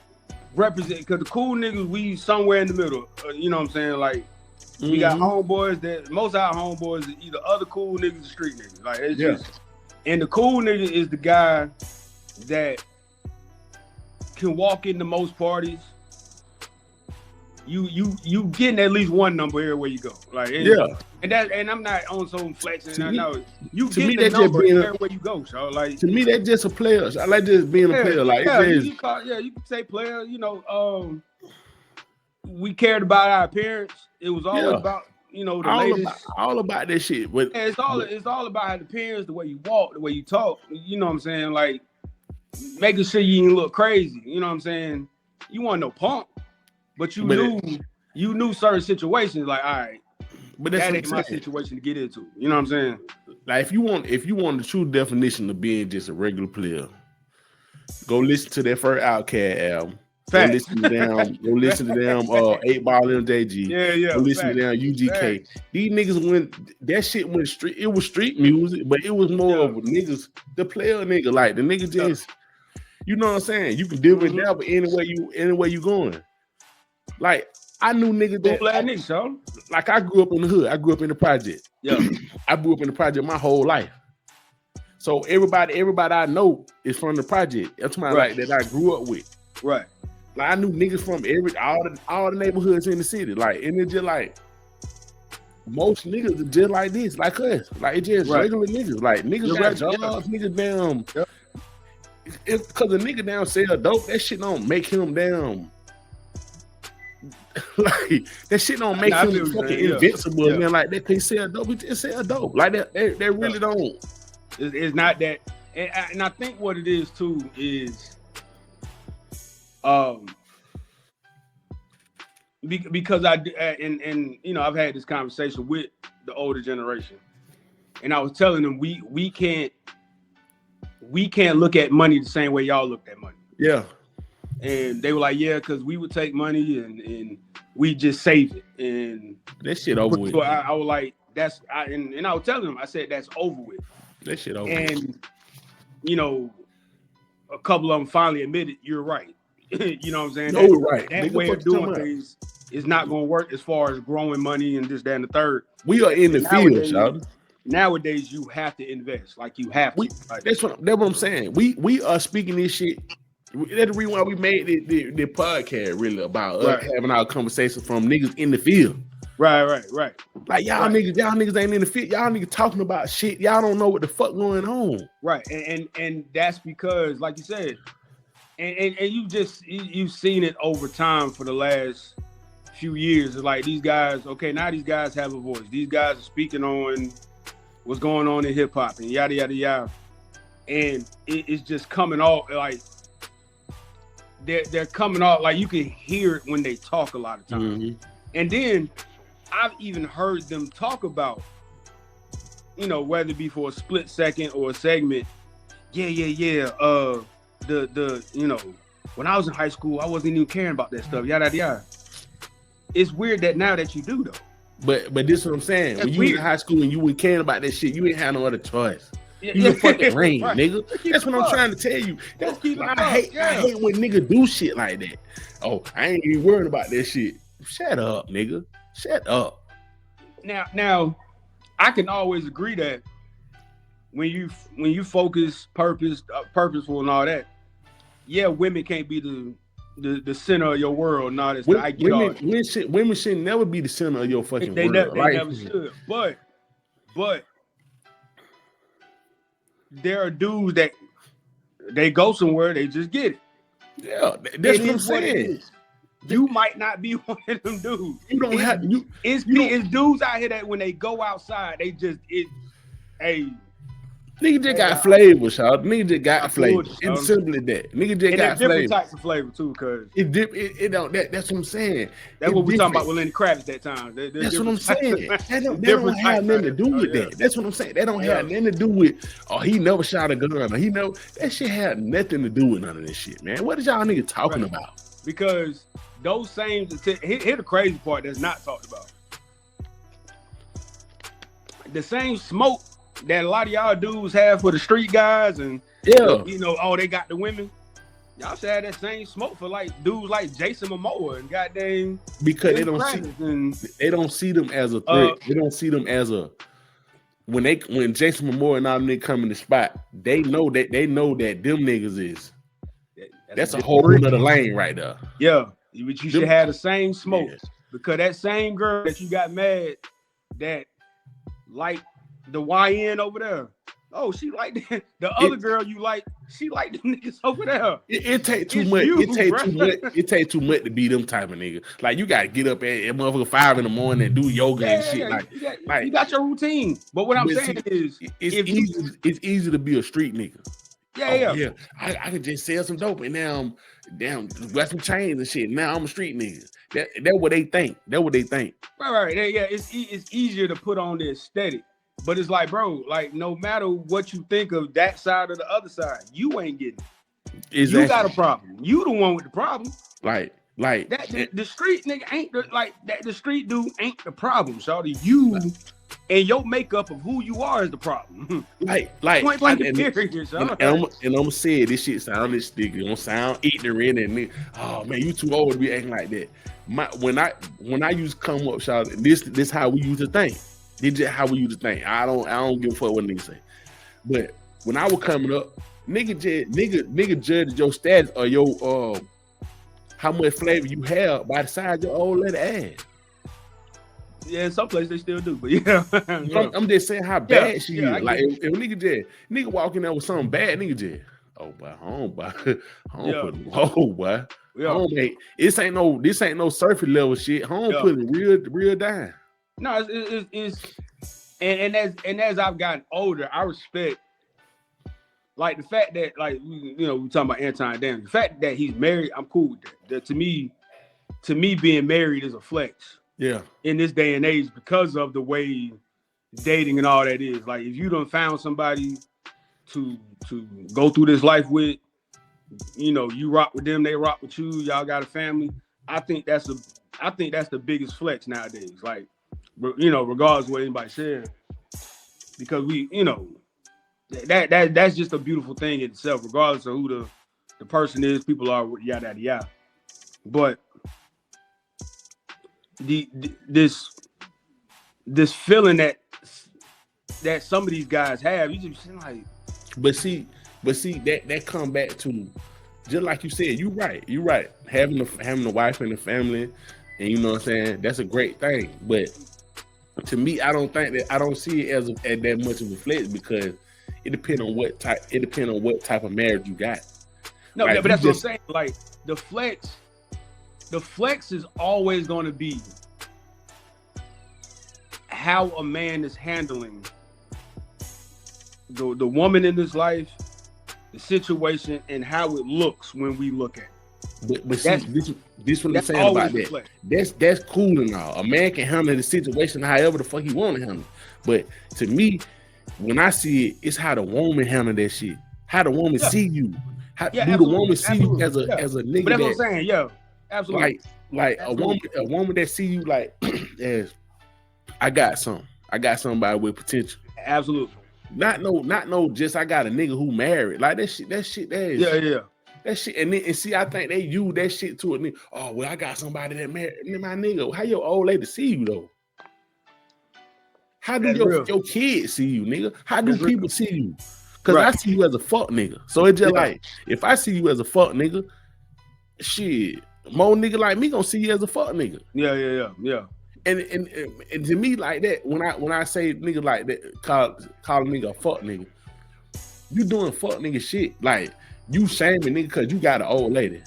[SPEAKER 2] represent, because the cool niggas, we somewhere in the middle. You know what I'm saying? Like, we got homeboys that, most of our homeboys are either other cool niggas or street niggas. Like, it's just, and the cool nigga is the guy that can walk into most parties. You getting at least one number everywhere you go. Like, and I'm not on some flexing. I know you get the number everywhere you go. So like,
[SPEAKER 1] to me, that's just a player. I like just being a player. Like,
[SPEAKER 2] you can say player. You know, we cared about our appearance. It was always about, you know, the latest.
[SPEAKER 1] All about that shit. But
[SPEAKER 2] it's all about how the appearance, the way you walk, the way you talk. You know what I'm saying? Like, making sure you ain't look crazy. You know what I'm saying? You want no punk, but you knew certain situations. Like, all right, but that ain't my situation to get into. You know what I'm saying?
[SPEAKER 1] Like, if you want the true definition of being just a regular player, go listen to that first Outkast album. Go listen to them 8 Ball MJG.
[SPEAKER 2] Yeah.
[SPEAKER 1] Go listen to them UGK. These niggas that shit went street. It was street music, but it was more of niggas, the player nigga. Like, the nigga just, you know what I'm saying? You can deal with that, but anywhere you going. Like, I knew niggas that like, I grew up in the hood. I grew up in the project.
[SPEAKER 2] Yeah.
[SPEAKER 1] I grew up in the project my whole life. So everybody I know is from the project. That's my like that I grew up with.
[SPEAKER 2] Right.
[SPEAKER 1] Like I knew niggas from all the neighborhoods in the city. Like, and it's just like most niggas are just like this, like us. Like it's just regular niggas. Like niggas got jobs, niggas damn. If cause a nigga down sell dope, that shit don't make him damn. Like that shit don't make him fucking invincible. Man, like that they sell dope, he just sell dope. Like that, they really don't.
[SPEAKER 2] It's not that, and I think what it is too is, because and you know I've had this conversation with the older generation, and I was telling them we can't look at money the same way y'all look at money. Yeah. And they were like, yeah, because we would take money and we just save it. And
[SPEAKER 1] that shit over with.
[SPEAKER 2] So I was like, and I was telling them, I said, that's over with.
[SPEAKER 1] That shit over
[SPEAKER 2] with.
[SPEAKER 1] And,
[SPEAKER 2] you know, a couple of them finally admitted, you're right. You know what I'm saying?
[SPEAKER 1] No, right.
[SPEAKER 2] That way of doing things is not going to work as far as growing money and this, that, and the third.
[SPEAKER 1] We are in the field, Sheldon.
[SPEAKER 2] Nowadays, you have to invest. Like, you have to.
[SPEAKER 1] That's what I'm saying. We are speaking this shit. That's the reason why we made the podcast really about us having our conversation from niggas in the field.
[SPEAKER 2] Right.
[SPEAKER 1] Like y'all niggas ain't in the field. Y'all niggas talking about shit. Y'all don't know what the fuck going on.
[SPEAKER 2] Right. And that's because, like you said, and you've seen it over time for the last few years. It's like these guys, okay, now these guys have a voice. These guys are speaking on what's going on in hip hop and yada yada yada. And it's just coming off like they're coming off like you can hear it when they talk a lot of times. Mm-hmm. And then I've even heard them talk about, you know, whether it be for a split second or a segment. The you know, when I was in high school, I wasn't even caring about that stuff. Yada yada. It's weird that now that you do though.
[SPEAKER 1] But this is what I'm saying. That's when you was in high school and you weren't caring about that shit, you ain't had no other choice. You fucking rain, nigga. That's what I'm trying to tell you. I hate when niggas do shit like that. Oh, I ain't even worried about that shit. Shut up, nigga. Shut up.
[SPEAKER 2] Now, I can always agree that when you focus purposeful and all that, yeah, women can't be the center of your world and all this.
[SPEAKER 1] Women should never be the center of your fucking world.
[SPEAKER 2] They never should. But there are dudes that they go somewhere, they just get it.
[SPEAKER 1] Yeah, that's what I'm saying.
[SPEAKER 2] You might not be one of them dudes.
[SPEAKER 1] You don't have you.
[SPEAKER 2] It's dudes out here that when they go outside, they just
[SPEAKER 1] nigga just got flavor, y'all. Nigga just got flavor. It's simply that. Nigga just got flavor.
[SPEAKER 2] Different types of flavor too, cause
[SPEAKER 1] it don't. That's what I'm saying.
[SPEAKER 2] That's what we talking about with Lenny Kravitz that time.
[SPEAKER 1] That's what I'm saying. That don't have nothing to do with that. That's what I'm saying. That don't have nothing to do with. Oh, he never shot a gun. Or he know that shit had nothing to do with none of this shit, man. What is y'all niggas talking about?
[SPEAKER 2] Because those same. Here the crazy part that's not talked about. The same smoke that a lot of y'all dudes have for the street guys and you know, they got the women. Y'all should have that same smoke for like dudes like Jason Momoa and goddamn.
[SPEAKER 1] Because they don't see them as a threat. They don't see them as a when Jason Momoa and all them niggas come in the spot, they know that them niggas is that's a whole other lane right there.
[SPEAKER 2] Yeah, but you should have the same smoke because that same girl that you got mad that like the YN over there. Oh, she like the other girl you like. She like the niggas over there.
[SPEAKER 1] It take too much. It take too much to be them type of nigga. Like you gotta get up at motherfucker 5 a.m. and do yoga and shit. Like
[SPEAKER 2] you got your routine. But what I'm saying is,
[SPEAKER 1] it's easy to be a street nigga.
[SPEAKER 2] Yeah.
[SPEAKER 1] I can just sell some dope and now got some chains and shit. Now I'm a street nigga. That's what they think.
[SPEAKER 2] Right. Yeah, it's easier to put on the aesthetic. But it's like, bro, like no matter what you think of that side or the other side, you ain't getting it. Exactly. You got a problem. You the one with the problem.
[SPEAKER 1] Like
[SPEAKER 2] that the street nigga ain't the street dude ain't the problem, shawty. You and your makeup of who you are is the problem. Point blank period,
[SPEAKER 1] and I'm gonna say this shit sound this nigga gonna sound ignorant and oh man, you too old to be acting like that. When I used to come up, shawty, this how we used to think. This is how we used to think. I don't give a fuck what niggas say. But when I was coming up, nigga judged your status or your how much flavor you have by the size of your old lady ass.
[SPEAKER 2] Yeah, in some places they still do, but yeah.
[SPEAKER 1] I'm just saying how bad she is. Like if nigga walk in there with something bad, nigga just home boy. Home this ain't no surface level shit. Home put it real down.
[SPEAKER 2] No, it's and as I've gotten older, I respect like the fact that we talking about Anton. Damn, the fact that he's married, I'm cool with that. That to me being married is a flex.
[SPEAKER 1] Yeah. In
[SPEAKER 2] this day and age, because of the way dating and all that is. Like if you done found somebody to go through this life with, you rock with them, they rock with you, y'all got a family. I think that's the biggest flex nowadays. Like, regardless of what anybody said, because we, that's just a beautiful thing in itself, regardless of who the person is, people are, yada yada yada. But this feeling that some of these guys have, you just like.
[SPEAKER 1] But see that come back to just like you said. You're right. Having a wife and a family, and you know what I'm saying, that's a great thing. But to me, I don't see it as that much of a flex because it depends on what type of marriage you got.
[SPEAKER 2] No, like, but that's what I'm saying. Like the flex is always going to be how a man is handling the woman in his life, the situation, and how it looks when we look at it.
[SPEAKER 1] But see, this what I'm saying about that. That's cool and all. A man can handle the situation however the fuck he want to handle. But to me, when I see it, it's how the woman handle that shit. How the woman see you. How do the woman see you as a nigga?
[SPEAKER 2] But that's what I'm saying. Yeah, absolutely.
[SPEAKER 1] Like a woman that see you like as I got somebody with potential.
[SPEAKER 2] Absolutely.
[SPEAKER 1] Not no. Just I got a nigga who married. Like that shit. That is.
[SPEAKER 2] Yeah.
[SPEAKER 1] That shit. And see, I think they use that shit to a nigga. Oh well, I got somebody that married. My nigga, how your old lady see you though? How do your kids see you, nigga? How do people see you? Because I see you as a fuck nigga. So it's just like if I see you as a fuck nigga, shit, more nigga like me gonna see you as a fuck nigga.
[SPEAKER 2] Yeah.
[SPEAKER 1] And to me like that, when I say nigga like that, call a nigga a fuck nigga, you doing fuck nigga shit. Like you shaming nigga because you got an old lady.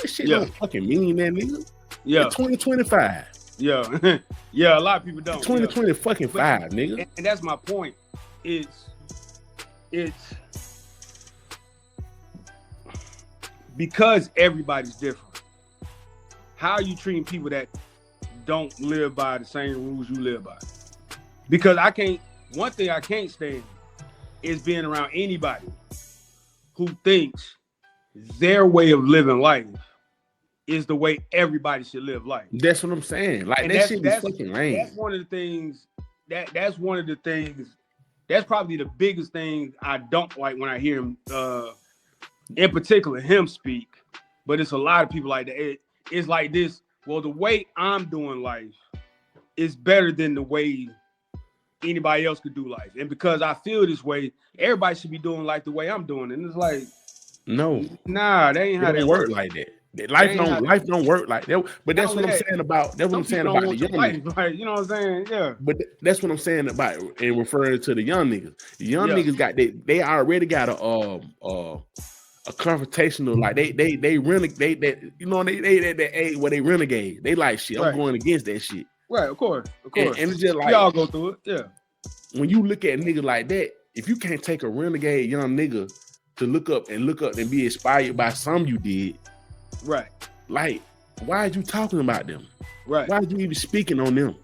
[SPEAKER 1] That shit don't fucking mean that, nigga.
[SPEAKER 2] Yeah.
[SPEAKER 1] It's 2025.
[SPEAKER 2] Yeah. Yeah, a lot of people don't.
[SPEAKER 1] 2020 fucking 5, nigga.
[SPEAKER 2] And that's my point. It's because everybody's different. How are you treating people that don't live by the same rules you live by? Because one thing I can't stand is being around anybody who thinks their way of living life is the way everybody should live life.
[SPEAKER 1] That's what I'm saying. Like that shit is fucking lame.
[SPEAKER 2] That's one of the things that's probably the biggest thing I don't like when I hear him, in particular him speak, but it's a lot of people like that. It's like this, well, the way I'm doing life is better than the way anybody else could do life. And because I feel this way, everybody should be doing like the way I'm doing it. And it's like,
[SPEAKER 1] no.
[SPEAKER 2] Nah, that ain't how that
[SPEAKER 1] work like that. Life don't work like that. But that's what I'm saying about the young niggas.
[SPEAKER 2] Like, you know what I'm saying? Yeah.
[SPEAKER 1] But that's what I'm saying about and referring to the young niggas. The young niggas got they already got a confrontational, like they renegade, they age where they renegade. They like shit. I'm going against that shit.
[SPEAKER 2] Right, of course.
[SPEAKER 1] And it's just like
[SPEAKER 2] y'all go through it. Yeah.
[SPEAKER 1] When you look at niggas like that, if you can't take a renegade young nigga to look up and be inspired by something you did,
[SPEAKER 2] right?
[SPEAKER 1] Like, why are you talking about them?
[SPEAKER 2] Right.
[SPEAKER 1] Why are you even speaking on them?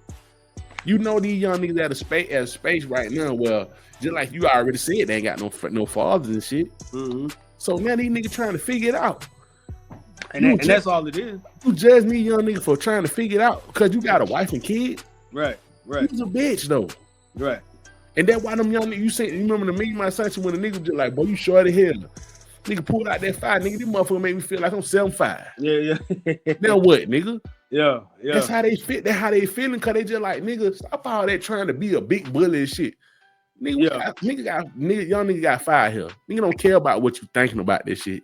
[SPEAKER 1] You know these young niggas at a space right now. Well, just like you already said, they ain't got no fathers and shit.
[SPEAKER 2] Mm-hmm.
[SPEAKER 1] So now these niggas trying to figure it out.
[SPEAKER 2] And that's all it is.
[SPEAKER 1] You judge me, young nigga, for trying to figure it out because you got a wife and kids.
[SPEAKER 2] Right.
[SPEAKER 1] You's a bitch though.
[SPEAKER 2] Right.
[SPEAKER 1] And that's why them young niggas, you remember the meme I sent you when the nigga just like, boy, you short of hell. Nigga pulled out that 5, nigga. This motherfucker made me feel like I'm 7'5".
[SPEAKER 2] Yeah.
[SPEAKER 1] Now what, nigga?
[SPEAKER 2] Yeah.
[SPEAKER 1] That's how they fit. That's how they feeling because they just like, nigga, stop all that trying to be a big bully and shit. Young nigga got fired here. Nigga don't care about what you thinking about this shit.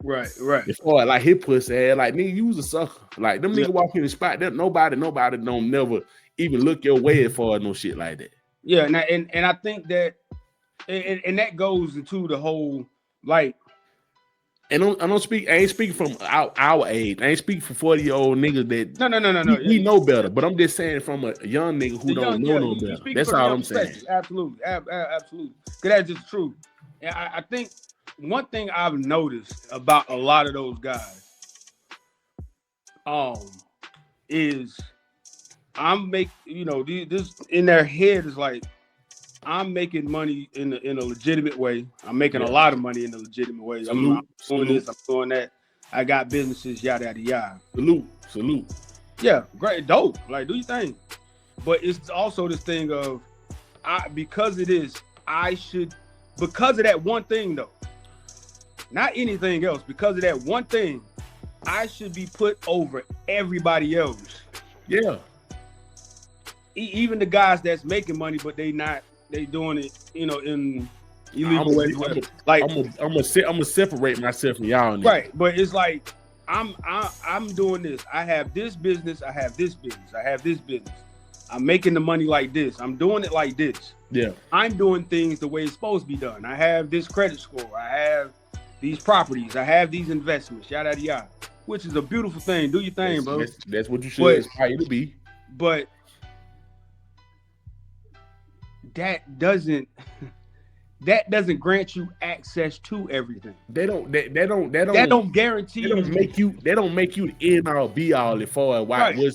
[SPEAKER 2] Right.
[SPEAKER 1] Before like his pussy ass, like nigga, you was a sucker. Like them nigga walk in the spot, that nobody don't never even look your way for no shit like that.
[SPEAKER 2] Yeah, and I think that, and that goes into the whole like.
[SPEAKER 1] And I ain't speaking from our age. I ain't speaking for 40-year-old niggas that
[SPEAKER 2] no.
[SPEAKER 1] We know better, but I'm just saying from a young nigga who don't know no better. That's all I'm saying.
[SPEAKER 2] Absolutely. Because that's just true. And I think one thing I've noticed about a lot of those guys, is this in their head is like, I'm making money in a legitimate way. I'm making a lot of money in a legitimate way. I'm doing this, I'm doing that. I got businesses, yada, yada, yada.
[SPEAKER 1] Salute.
[SPEAKER 2] Yeah, great, dope. Like, do your thing. But it's also this thing of, because of that one thing, though, not anything else, because of that one thing, I should be put over everybody else.
[SPEAKER 1] Yeah.
[SPEAKER 2] Even the guys that's making money, but they doing it, in illegal ways.
[SPEAKER 1] I'm gonna separate myself from y'all.
[SPEAKER 2] Right, but it's like I'm doing this. I have this business. I have this business. I have this business. I'm making the money like this. I'm doing it like this.
[SPEAKER 1] Yeah.
[SPEAKER 2] I'm doing things the way it's supposed to be done. I have this credit score. I have these properties. I have these investments. Yada yada yada. Which is a beautiful thing. Do your thing, bro.
[SPEAKER 1] That's what you should aspire to be.
[SPEAKER 2] But that doesn't grant you access to everything.
[SPEAKER 1] They don't
[SPEAKER 2] guarantee.
[SPEAKER 1] They don't make you the end all be all as far as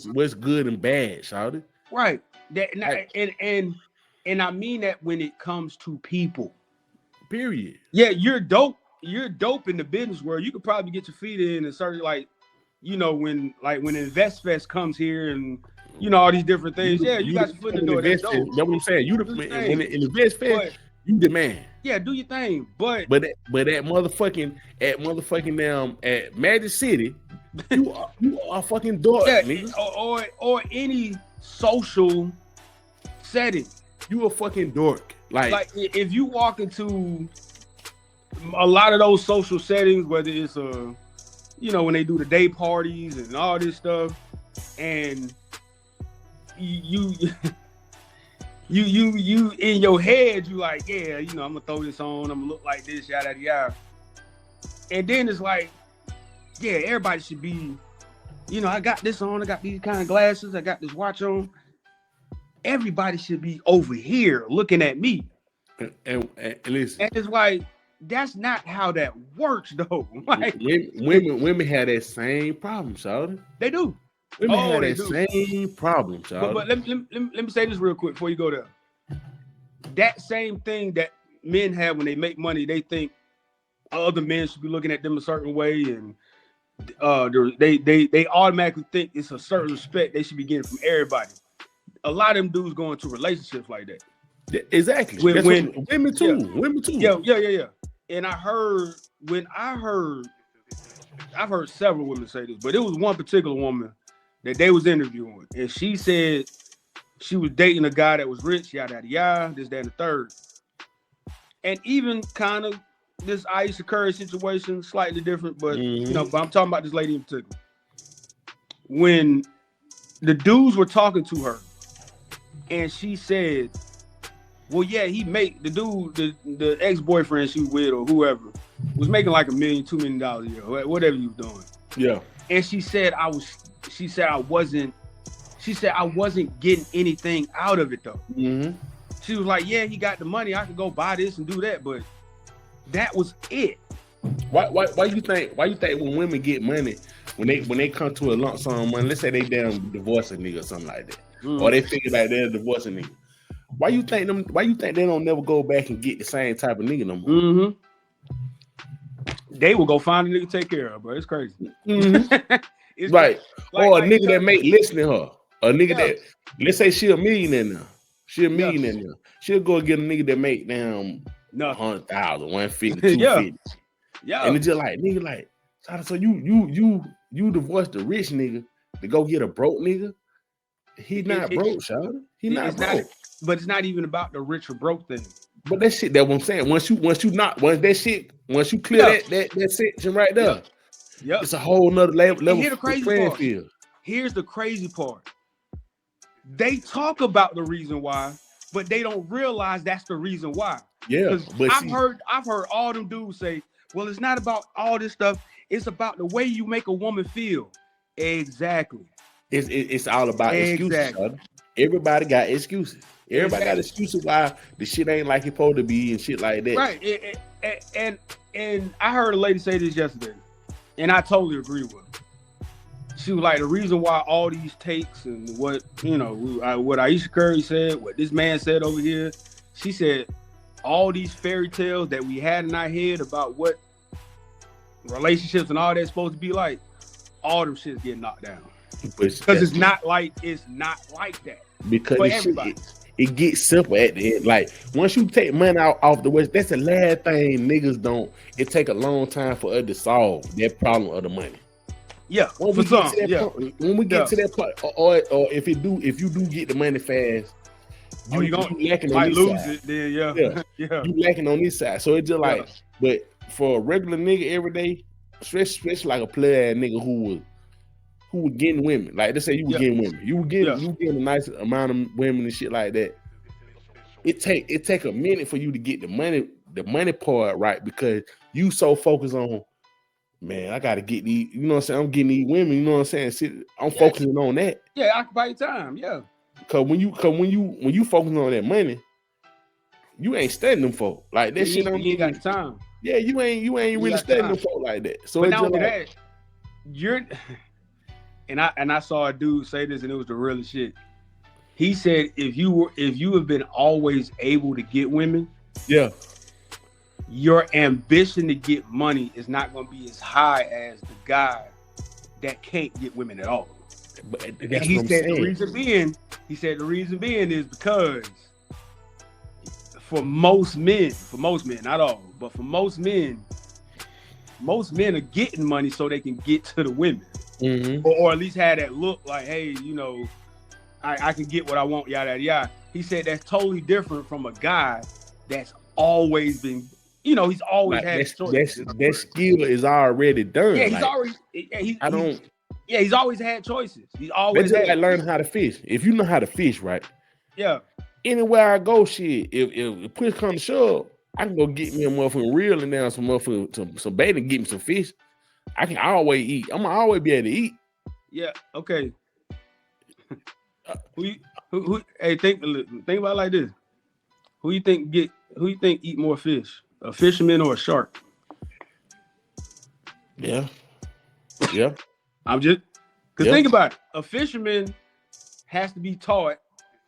[SPEAKER 1] what's good and bad, shawty.
[SPEAKER 2] Right. And I mean that when it comes to people.
[SPEAKER 1] Period.
[SPEAKER 2] Yeah, you're dope. You're dope in the business world. You could probably get your feet in and start when InvestFest comes here and all these different things. You got your foot in the door. That's dope.
[SPEAKER 1] That's what I'm saying. You when in InvestFest, you the man.
[SPEAKER 2] Yeah, do your thing. But
[SPEAKER 1] at motherfucking at Magic City, you are a fucking dork, nigga.
[SPEAKER 2] Or any social setting.
[SPEAKER 1] You a fucking dork. Like
[SPEAKER 2] if you walk into a lot of those social settings, whether it's when they do the day parties and all this stuff, and you in your head, you like, I'm gonna throw this on, I'm gonna look like this, yada yada. And then it's like, everybody should be, I got this on, I got these kind of glasses, I got this watch on. Everybody should be over here looking at me.
[SPEAKER 1] And listen.
[SPEAKER 2] And it's like, that's not how that works, though. Like,
[SPEAKER 1] women have that same problem, shawty.
[SPEAKER 2] They do.
[SPEAKER 1] Women have that same problem, shawty.
[SPEAKER 2] But let me say this real quick before you go there. That same thing that men have when they make money, they think other men should be looking at them a certain way, and they automatically think it's a certain respect they should be getting from everybody. A lot of them dudes go into relationships like that.
[SPEAKER 1] Exactly. Women too.
[SPEAKER 2] Yeah. And I've heard several women say this, but it was one particular woman that they was interviewing, and she said she was dating a guy that was rich, yada yada yada, this, that, and the third. And even kind of this Aisha Curry situation, slightly different, but but I'm talking about this lady in particular. When the dudes were talking to her, and she said, well, he made the ex-boyfriend she was with or whoever was making like $1 million, $2 million a year, whatever you was doing.
[SPEAKER 1] Yeah.
[SPEAKER 2] And she said I wasn't getting anything out of it though. Mm-hmm. She was like, he got the money, I could go buy this and do that, but that was it.
[SPEAKER 1] Why you think when women get money, when they come to a lump sum of money, let's say they damn divorce a nigga or something like that, or they figure like they're divorcing nigga. Why you think they don't never go back and get the same type of nigga no more?
[SPEAKER 2] Mm-hmm. They will go find a nigga to take care of, bro. It's crazy.
[SPEAKER 1] Mm-hmm. It's right. Or a nigga that make listen to her. A nigga that, let's say she a millionaire now. She'll go and get a nigga that make damn 100,000, 150, 250.
[SPEAKER 2] Yeah.
[SPEAKER 1] And it's just like, nigga, like, so you divorced the rich nigga to go get a broke nigga? He not broke, Shawty. He not broke.
[SPEAKER 2] but it's not even about the rich or broke thing.
[SPEAKER 1] But that shit, that's what I'm saying. Once you clear that section right there, it's a whole nother level.
[SPEAKER 2] Here's the crazy part. Here's the crazy part. They talk about the reason why, but they don't realize that's the reason why.
[SPEAKER 1] Yeah,
[SPEAKER 2] but I've heard all them dudes say, well, it's not about all this stuff. It's about the way you make a woman feel. Exactly.
[SPEAKER 1] It's all about excuses. Brother. Everybody got excuses. Everybody got excuses why the shit ain't like it's supposed to be and shit like that.
[SPEAKER 2] Right. And I heard a lady say this yesterday, and I totally agree with her. She was like, the reason why all these takes and what Aisha Curry said, what this man said over here, she said, all these fairy tales that we had in our head about what relationships and all that's supposed to be like, all them shits get knocked down. Because it's not like that. Because
[SPEAKER 1] it gets simple at the end. Like once you take money off the West, that's the last thing niggas don't. It take a long time for us to solve that problem of the money.
[SPEAKER 2] Yeah,
[SPEAKER 1] when we get to that part, or if you do get the money fast, you lacking on this
[SPEAKER 2] lose
[SPEAKER 1] side.
[SPEAKER 2] It then,
[SPEAKER 1] you lacking on this side. So it's just like, but for a regular nigga every day, especially like a player nigga who was getting women, like let's say you were getting women, you were getting a nice amount of women and shit like that. It take a minute for you to get the money part right because you so focused on. Man, I gotta get these, you know what I'm saying? I'm getting these women, you know what I'm saying? I'm focusing on that.
[SPEAKER 2] Yeah, occupy your time, yeah.
[SPEAKER 1] Cause when you focusing on that money, you ain't studying them folk. Like that shit
[SPEAKER 2] you ain't got time.
[SPEAKER 1] Yeah, you ain't really studying them folk like that. So
[SPEAKER 2] but not only that, I saw a dude say this and it was the realest shit. He said if you have been always able to get women, your ambition to get money is not going to be as high as the guy that can't get women at all.
[SPEAKER 1] But
[SPEAKER 2] he said the reason being is because for most men, not all, but for most men are getting money so they can get to the women, or at least have that look like, hey, I can get what I want, yada yada yada. He said that's totally different from a guy that's always been. He's always had choices.
[SPEAKER 1] That skill is already done.
[SPEAKER 2] Yeah, he's always had choices. He's always had
[SPEAKER 1] learning how to fish. If you know how to fish, right?
[SPEAKER 2] Yeah.
[SPEAKER 1] Anywhere I go, shit. If push comes to shove, I can go get me a motherfucking reel and down some motherfucking some bait and get me some fish. I can always eat. I'm gonna always be able to eat.
[SPEAKER 2] Yeah. Okay. Who? Hey, think about it like this. Who you think eat more fish? A fisherman or a shark?
[SPEAKER 1] Yeah.
[SPEAKER 2] I'm just because think about it. A fisherman has to be taught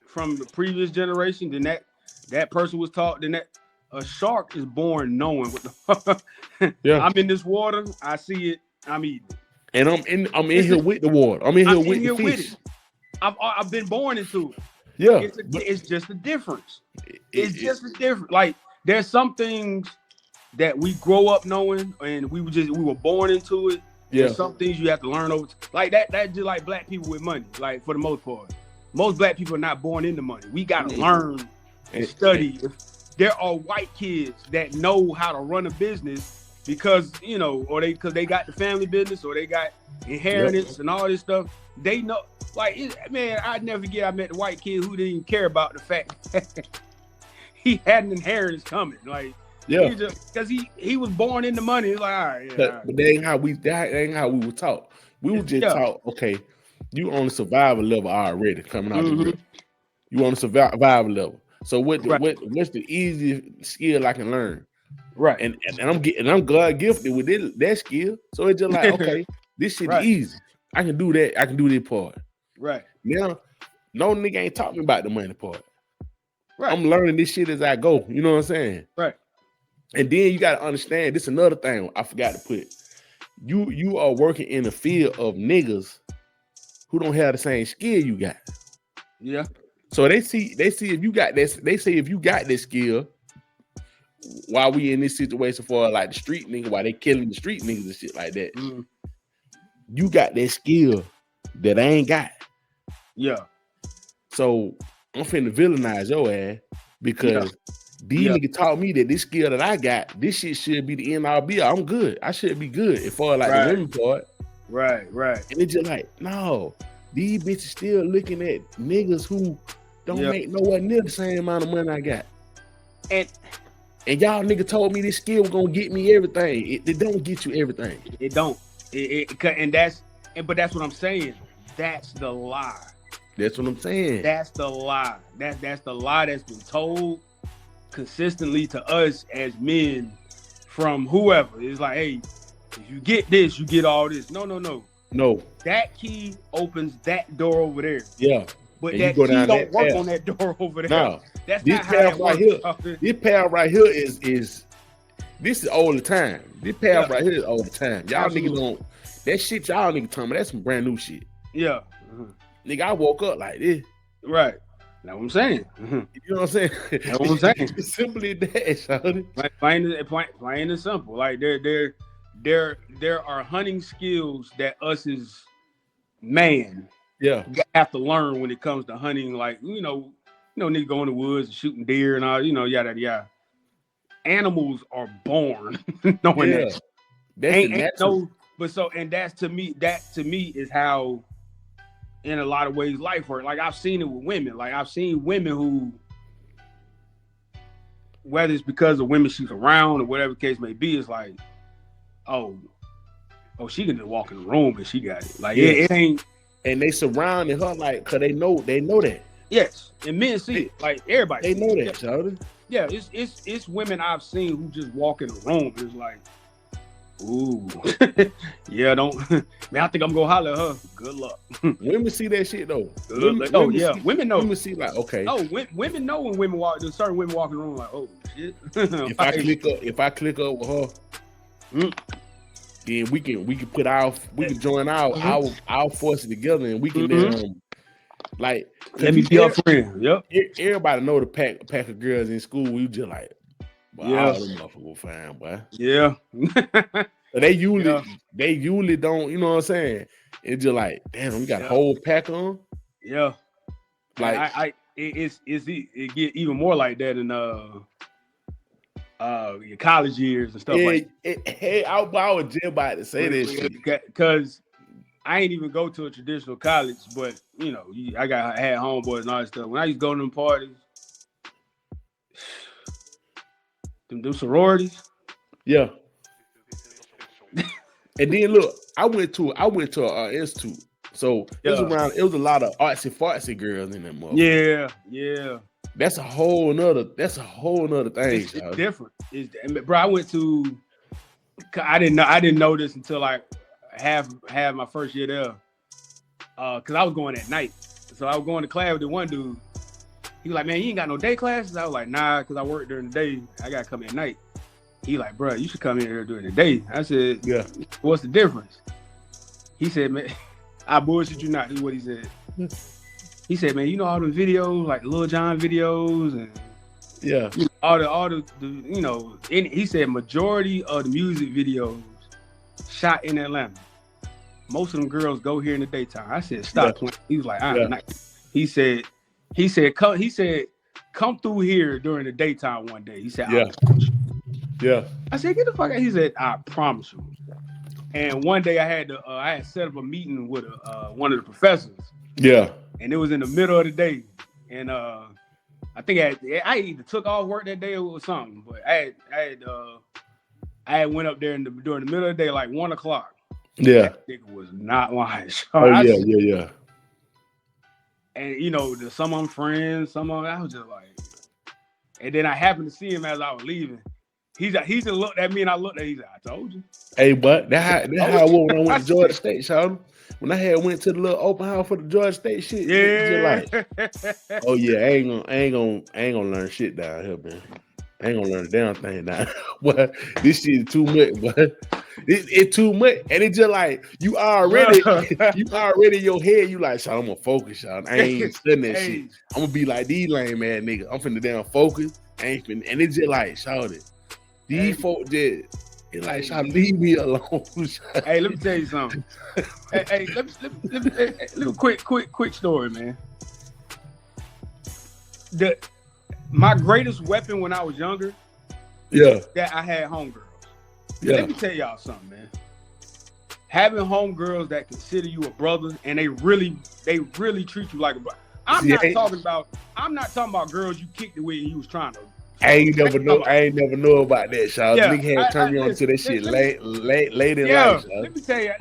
[SPEAKER 2] from the previous generation. Then that person was taught. Then a shark is born knowing what the. I'm in this water. I see it. I'm eating it.
[SPEAKER 1] And I'm in here with the water. I'm in here with the fish.
[SPEAKER 2] I've been born into it.
[SPEAKER 1] Yeah.
[SPEAKER 2] It's just a difference. It's just a difference. Like. There's some things that we grow up knowing, and we were born into it. Yeah. There's some things you have to learn over. Like that just like black people with money. Like for the most part, most black people are not born into money. We gotta learn and study. There are white kids that know how to run a business because because they got the family business or they got inheritance and all this stuff. They know. Like I'd never forget. I met the white kid who didn't even care about the fact that he had an inheritance coming, because he was born into money. He's like, all right,
[SPEAKER 1] but that ain't how we were taught. We were just taught, okay, you on the survival level already coming out the grip. You on the survival level. So what's the easiest skill I can learn?
[SPEAKER 2] Right.
[SPEAKER 1] And I'm God gifted with that skill. So it's just like, okay, this shit is easy. I can do that. I can do this part.
[SPEAKER 2] Right.
[SPEAKER 1] Now, no nigga ain't taught me about the money part. Right. I'm learning this shit as I go. You know what I'm saying?
[SPEAKER 2] Right.
[SPEAKER 1] And then you got to understand, this is another thing I forgot to put. You are working in a field of niggas who don't have the same skill you got.
[SPEAKER 2] Yeah.
[SPEAKER 1] So they see if you got this, they say if you got this skill, while we in this situation for like the street nigga, while they killing the street niggas and shit like that, you got that skill that I ain't got.
[SPEAKER 2] Yeah.
[SPEAKER 1] So I'm finna villainize your ass because these niggas taught me that this skill that I got, this shit should be the end all be all. I'm good. I should be good as far as like the women part.
[SPEAKER 2] Right.
[SPEAKER 1] And it's just like, no, these bitches still looking at niggas who don't make nowhere near the same amount of money I got. And y'all nigga told me this skill was gonna get me everything. It don't get you everything.
[SPEAKER 2] It don't. But that's what I'm saying. That's the lie.
[SPEAKER 1] That's what I'm saying.
[SPEAKER 2] That's the lie. That's the lie that's been told consistently to us as men from whoever. It's like, hey, if you get this, you get all this. No. That key opens that door over there.
[SPEAKER 1] Yeah.
[SPEAKER 2] But that key don't work on that door over there.
[SPEAKER 1] No.
[SPEAKER 2] That's
[SPEAKER 1] this
[SPEAKER 2] not how that works.
[SPEAKER 1] This path right here is this is all the time. This path right here is all the time. Y'all niggas don't. That shit y'all niggas talking about, that's some brand new shit.
[SPEAKER 2] Yeah.
[SPEAKER 1] Nigga, I woke up like this.
[SPEAKER 2] Right. That's what I'm saying.
[SPEAKER 1] You know what I'm saying?
[SPEAKER 2] That's what I'm saying.
[SPEAKER 1] It's simply that, shawty.
[SPEAKER 2] Like plain and simple. Like there are hunting skills that us as man have to learn when it comes to hunting. Like, nigga go in the woods and shooting deer and all, yada yada. Animals are born knowing that. That's that to me is how, in a lot of ways, life works. Like, I've seen it with women. Like, I've seen women who, whether it's because of women she's around or whatever the case may be, it's like, oh, she can just walk in the room and she got it. Like, it ain't.
[SPEAKER 1] And they surrounding her like, cause they know that.
[SPEAKER 2] Yes, and men see it. Like, everybody.
[SPEAKER 1] They know that, Charlie.
[SPEAKER 2] Yeah, it's women I've seen who just walk in the room. It's like, ooh, don't. Man, I think I'm gonna holler at her. Good luck.
[SPEAKER 1] Women see that shit though.
[SPEAKER 2] Women know.
[SPEAKER 1] Women see like, okay.
[SPEAKER 2] Oh, women know when women walk. There's certain women walk in the room like, oh shit.
[SPEAKER 1] If I click up with her, then we can join our forces together and we can like.
[SPEAKER 2] Let me be your friend. Yep.
[SPEAKER 1] Everybody know the pack of girls in school. We just like, all them motherfuckers fine, boy.
[SPEAKER 2] Yeah.
[SPEAKER 1] They usually don't, you know what I'm saying? It's just like, damn, we got a whole pack on.
[SPEAKER 2] Yeah.
[SPEAKER 1] Like
[SPEAKER 2] it get even more like that in your college years and stuff like that.
[SPEAKER 1] I was just about to say this shit.
[SPEAKER 2] Because I ain't even go to a traditional college, but I had homeboys and all that stuff. When I used to go to them parties, them sororities.
[SPEAKER 1] Yeah. And then look, I went to a institute. So it was a lot of artsy fartsy girls in that motherfucker.
[SPEAKER 2] Yeah.
[SPEAKER 1] That's a whole nother thing.
[SPEAKER 2] It's different. Bro, I went to. I didn't know this until like half my first year there. Cause I was going at night, so I was going to class with the one dude. He was like, "Man, you ain't got no day classes?" I was like, "Nah, cause I work during the day. I gotta come at night." He like, "Bro, you should come in here during the day." I said, "Yeah, what's the difference?" He said, "Man, I bullshit you not." This is what he said. He said, "Man, you know all them videos, like Lil Jon videos, and all the he said majority of the music videos shot in Atlanta. Most of them girls go here in the daytime." I said, "Stop playing." He was like, "I'm not." He said, come through here during the daytime one day. He said,
[SPEAKER 1] Yeah.
[SPEAKER 2] I said, "Get the fuck out." He said, "I promise you." And one day I had set up a meeting with one of the professors. Yeah. And it was in the middle of the day. And I think I either took off work that day or something. But I had went up there during the middle of the day, like 1:00.
[SPEAKER 1] Yeah.
[SPEAKER 2] That nigga was not lying.
[SPEAKER 1] Yeah.
[SPEAKER 2] And some of them friends, some of them, I was just like, and then I happened to see him as I was leaving. He just looked at me and I looked at him. He's like, "I told you."
[SPEAKER 1] Hey, but that's how I was when I went to Georgia State, Sean. When I went to the little open house for the Georgia State shit, just like, oh yeah, I ain't gonna learn shit down here, man. I ain't gonna learn a damn thing down here. But this shit is too much, but it's too much, and it's just like you already in your head. You like, Sean, I'm gonna focus, Sean. I ain't studying that shit. I'm gonna be like these lame man niggas. I'm finna damn focus. And it's just like, Sean, these folk just. It's like, Sean, leave me alone.
[SPEAKER 2] Hey, let me tell you something. Hey, let me quick story, man. My greatest weapon when I was younger, that I had homegirls. Yeah. Let me tell y'all something, man. Having homegirls that consider you a brother and they really treat you like a brother. I'm not talking about girls you kicked it with and you was trying to.
[SPEAKER 1] I ain't never know about that, Shaw. Yeah, nigga had turned me on to that shit late in life.
[SPEAKER 2] Let me tell you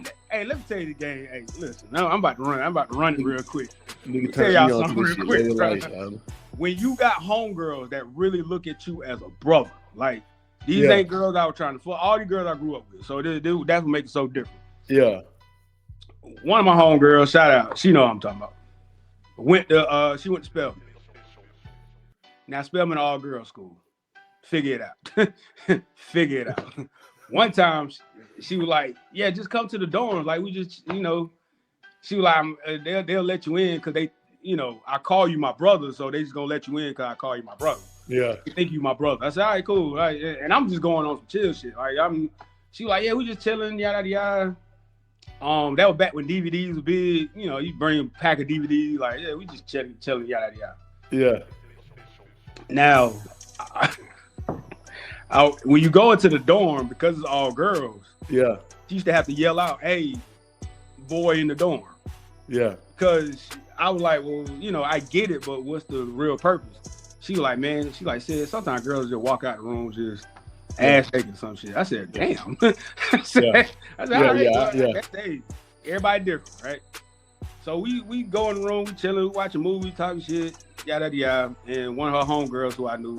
[SPEAKER 2] the game. Hey, listen, no, I'm about to run it real quick.
[SPEAKER 1] Nigga turned me on to this shit late in life, Shaw.
[SPEAKER 2] When you got homegirls that really look at you as a brother, like these ain't girls I was trying to fuck. All the girls I grew up with, so that's what makes it so different.
[SPEAKER 1] Yeah.
[SPEAKER 2] One of my homegirls, shout out, she know what I'm talking about. She went to Spelman. Now Spelman all girls school. Figure it out. One time she was like, "Yeah, just come to the dorm. Like we just, She was like, "They'll let you in because they, I call you my brother, so they just gonna let you in because I call you my brother.
[SPEAKER 1] Yeah,
[SPEAKER 2] they think you my brother." I said, "All right, cool." All right. And I'm just going on some chill shit. Like she was like, "Yeah, we just chilling, yada yada." That was back when DVDs were big. You bring a pack of DVDs, like, yeah, we just chilling, yada yada.
[SPEAKER 1] Yeah.
[SPEAKER 2] Now, when you go into the dorm, because it's all girls, she used to have to yell out, "Hey, boy in the dorm."
[SPEAKER 1] Yeah.
[SPEAKER 2] Because I was like, well, I get it, but what's the real purpose? She was like, man, said sometimes girls just walk out the room just ass shaking some shit. I said, damn. I said, hey, everybody different, right? So we go in the room, we chilling, we watching movies, talking shit, yada yada. And one of her homegirls who I knew,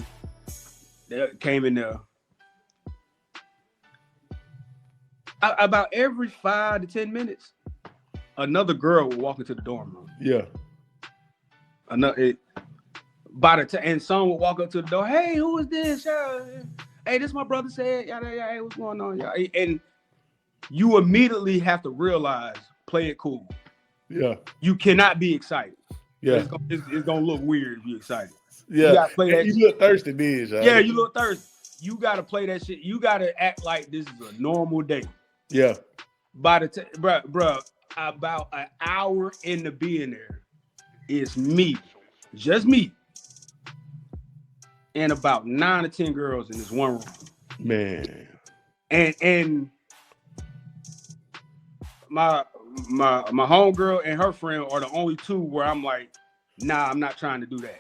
[SPEAKER 2] they came in there. About every 5 to 10 minutes, another girl would walk into the dorm room.
[SPEAKER 1] Yeah.
[SPEAKER 2] And some would walk up to the door. Hey, who is this? Hey, this my brother said. Yada yada. Hey, what's going on? Yada. And you immediately have to realize, play it cool.
[SPEAKER 1] Yeah.
[SPEAKER 2] You cannot be excited.
[SPEAKER 1] Yeah.
[SPEAKER 2] It's gonna look weird if you're excited.
[SPEAKER 1] Yeah. You gotta play that. You look thirsty, bitch.
[SPEAKER 2] Yeah, you look thirsty. You gotta play that shit. You gotta act like this is a normal day.
[SPEAKER 1] Yeah.
[SPEAKER 2] Bruh, about an hour into being there, it's me, just me, and about 9 or 10 girls in this one room.
[SPEAKER 1] Man.
[SPEAKER 2] And my homegirl and her friend are the only two where I'm like, nah, I'm not trying to do that.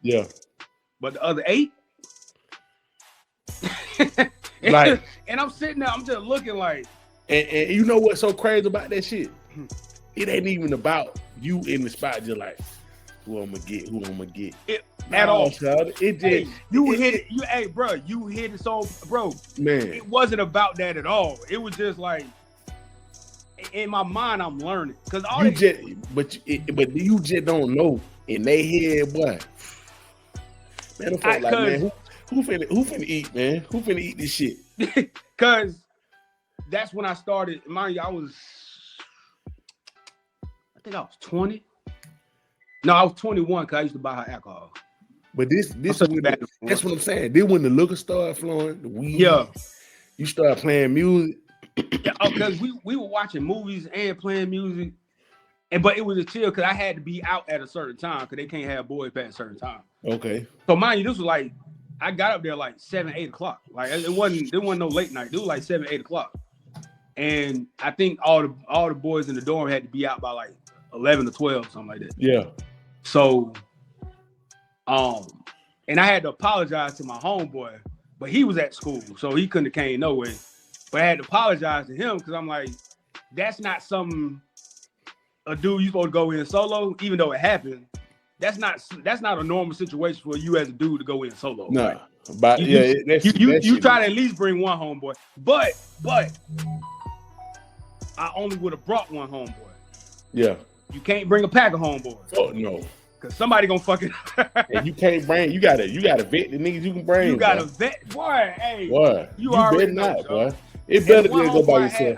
[SPEAKER 1] Yeah.
[SPEAKER 2] But the other 8,
[SPEAKER 1] like,
[SPEAKER 2] and I'm sitting there, I'm just looking like.
[SPEAKER 1] And you know what's so crazy about that shit? It ain't even about you in the spot, just like, who I'm gonna get.
[SPEAKER 2] At all.
[SPEAKER 1] Child. It just
[SPEAKER 2] you hit it so, bro.
[SPEAKER 1] Man,
[SPEAKER 2] it wasn't about that at all. It was just like, in my mind, I'm learning because
[SPEAKER 1] but you just don't know in their head, boy. Man, I'm like, man, who finna eat, man? Who finna eat this shit?
[SPEAKER 2] Because that's when I started. Mind you, I think I was 20. No, I was 21 because I used to buy her alcohol.
[SPEAKER 1] But that's what I'm saying. Then when the liquor started flowing, the weed, you start playing music.
[SPEAKER 2] Because we were watching movies and playing music, but it was a chill because I had to be out at a certain time because they can't have boys past a certain time.
[SPEAKER 1] Okay.
[SPEAKER 2] So mind you, this was like, I got up there like 7, 8 o'clock. Like it wasn't no late night. It was like 7, 8 o'clock. And I think all the boys in the dorm had to be out by like 11 to 12, something like that.
[SPEAKER 1] Yeah.
[SPEAKER 2] So, and I had to apologize to my homeboy, but he was at school, so he couldn't have came no way. But I had to apologize to him because I'm like, that's not something a dude you supposed to go in solo, even though it happened. That's not a normal situation for you as a dude to go in solo.
[SPEAKER 1] No,
[SPEAKER 2] right?
[SPEAKER 1] but
[SPEAKER 2] you try to at least bring one homeboy, but I only would have brought one homeboy.
[SPEAKER 1] Yeah.
[SPEAKER 2] You can't bring a pack of homeboys.
[SPEAKER 1] Oh no.
[SPEAKER 2] Cause somebody gonna fucking.
[SPEAKER 1] And you can't bring. You gotta vet the niggas you can bring.
[SPEAKER 2] You gotta vet, boy. Hey,
[SPEAKER 1] boy,
[SPEAKER 2] you already
[SPEAKER 1] better not,
[SPEAKER 2] know,
[SPEAKER 1] boy. It better be go by yourself.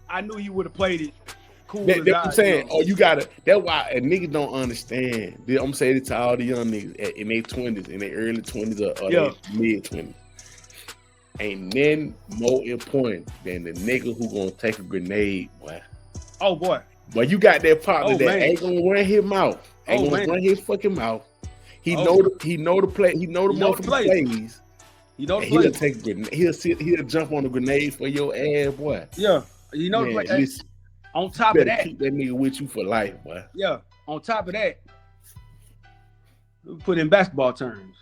[SPEAKER 2] I knew he would have played it cool.
[SPEAKER 1] That's what I'm saying. Oh, you gotta. That's why a nigga don't understand. I'm saying it to all the young niggas in their 20s, in their early 20s or their mid 20s. Ain't nothing more important than the nigga who gonna take a grenade, boy.
[SPEAKER 2] Oh boy.
[SPEAKER 1] But you got that partner that ain't gonna run his mouth. Ain't gonna run his fucking mouth. He know the play. He know the motherfucking plays.
[SPEAKER 2] You know the plays.
[SPEAKER 1] He'll jump on the grenade for your ass, boy.
[SPEAKER 2] Yeah, you know the play.
[SPEAKER 1] Listen,
[SPEAKER 2] on top of that,
[SPEAKER 1] keep that nigga with you for life, boy.
[SPEAKER 2] Yeah. On top of that, put in basketball terms,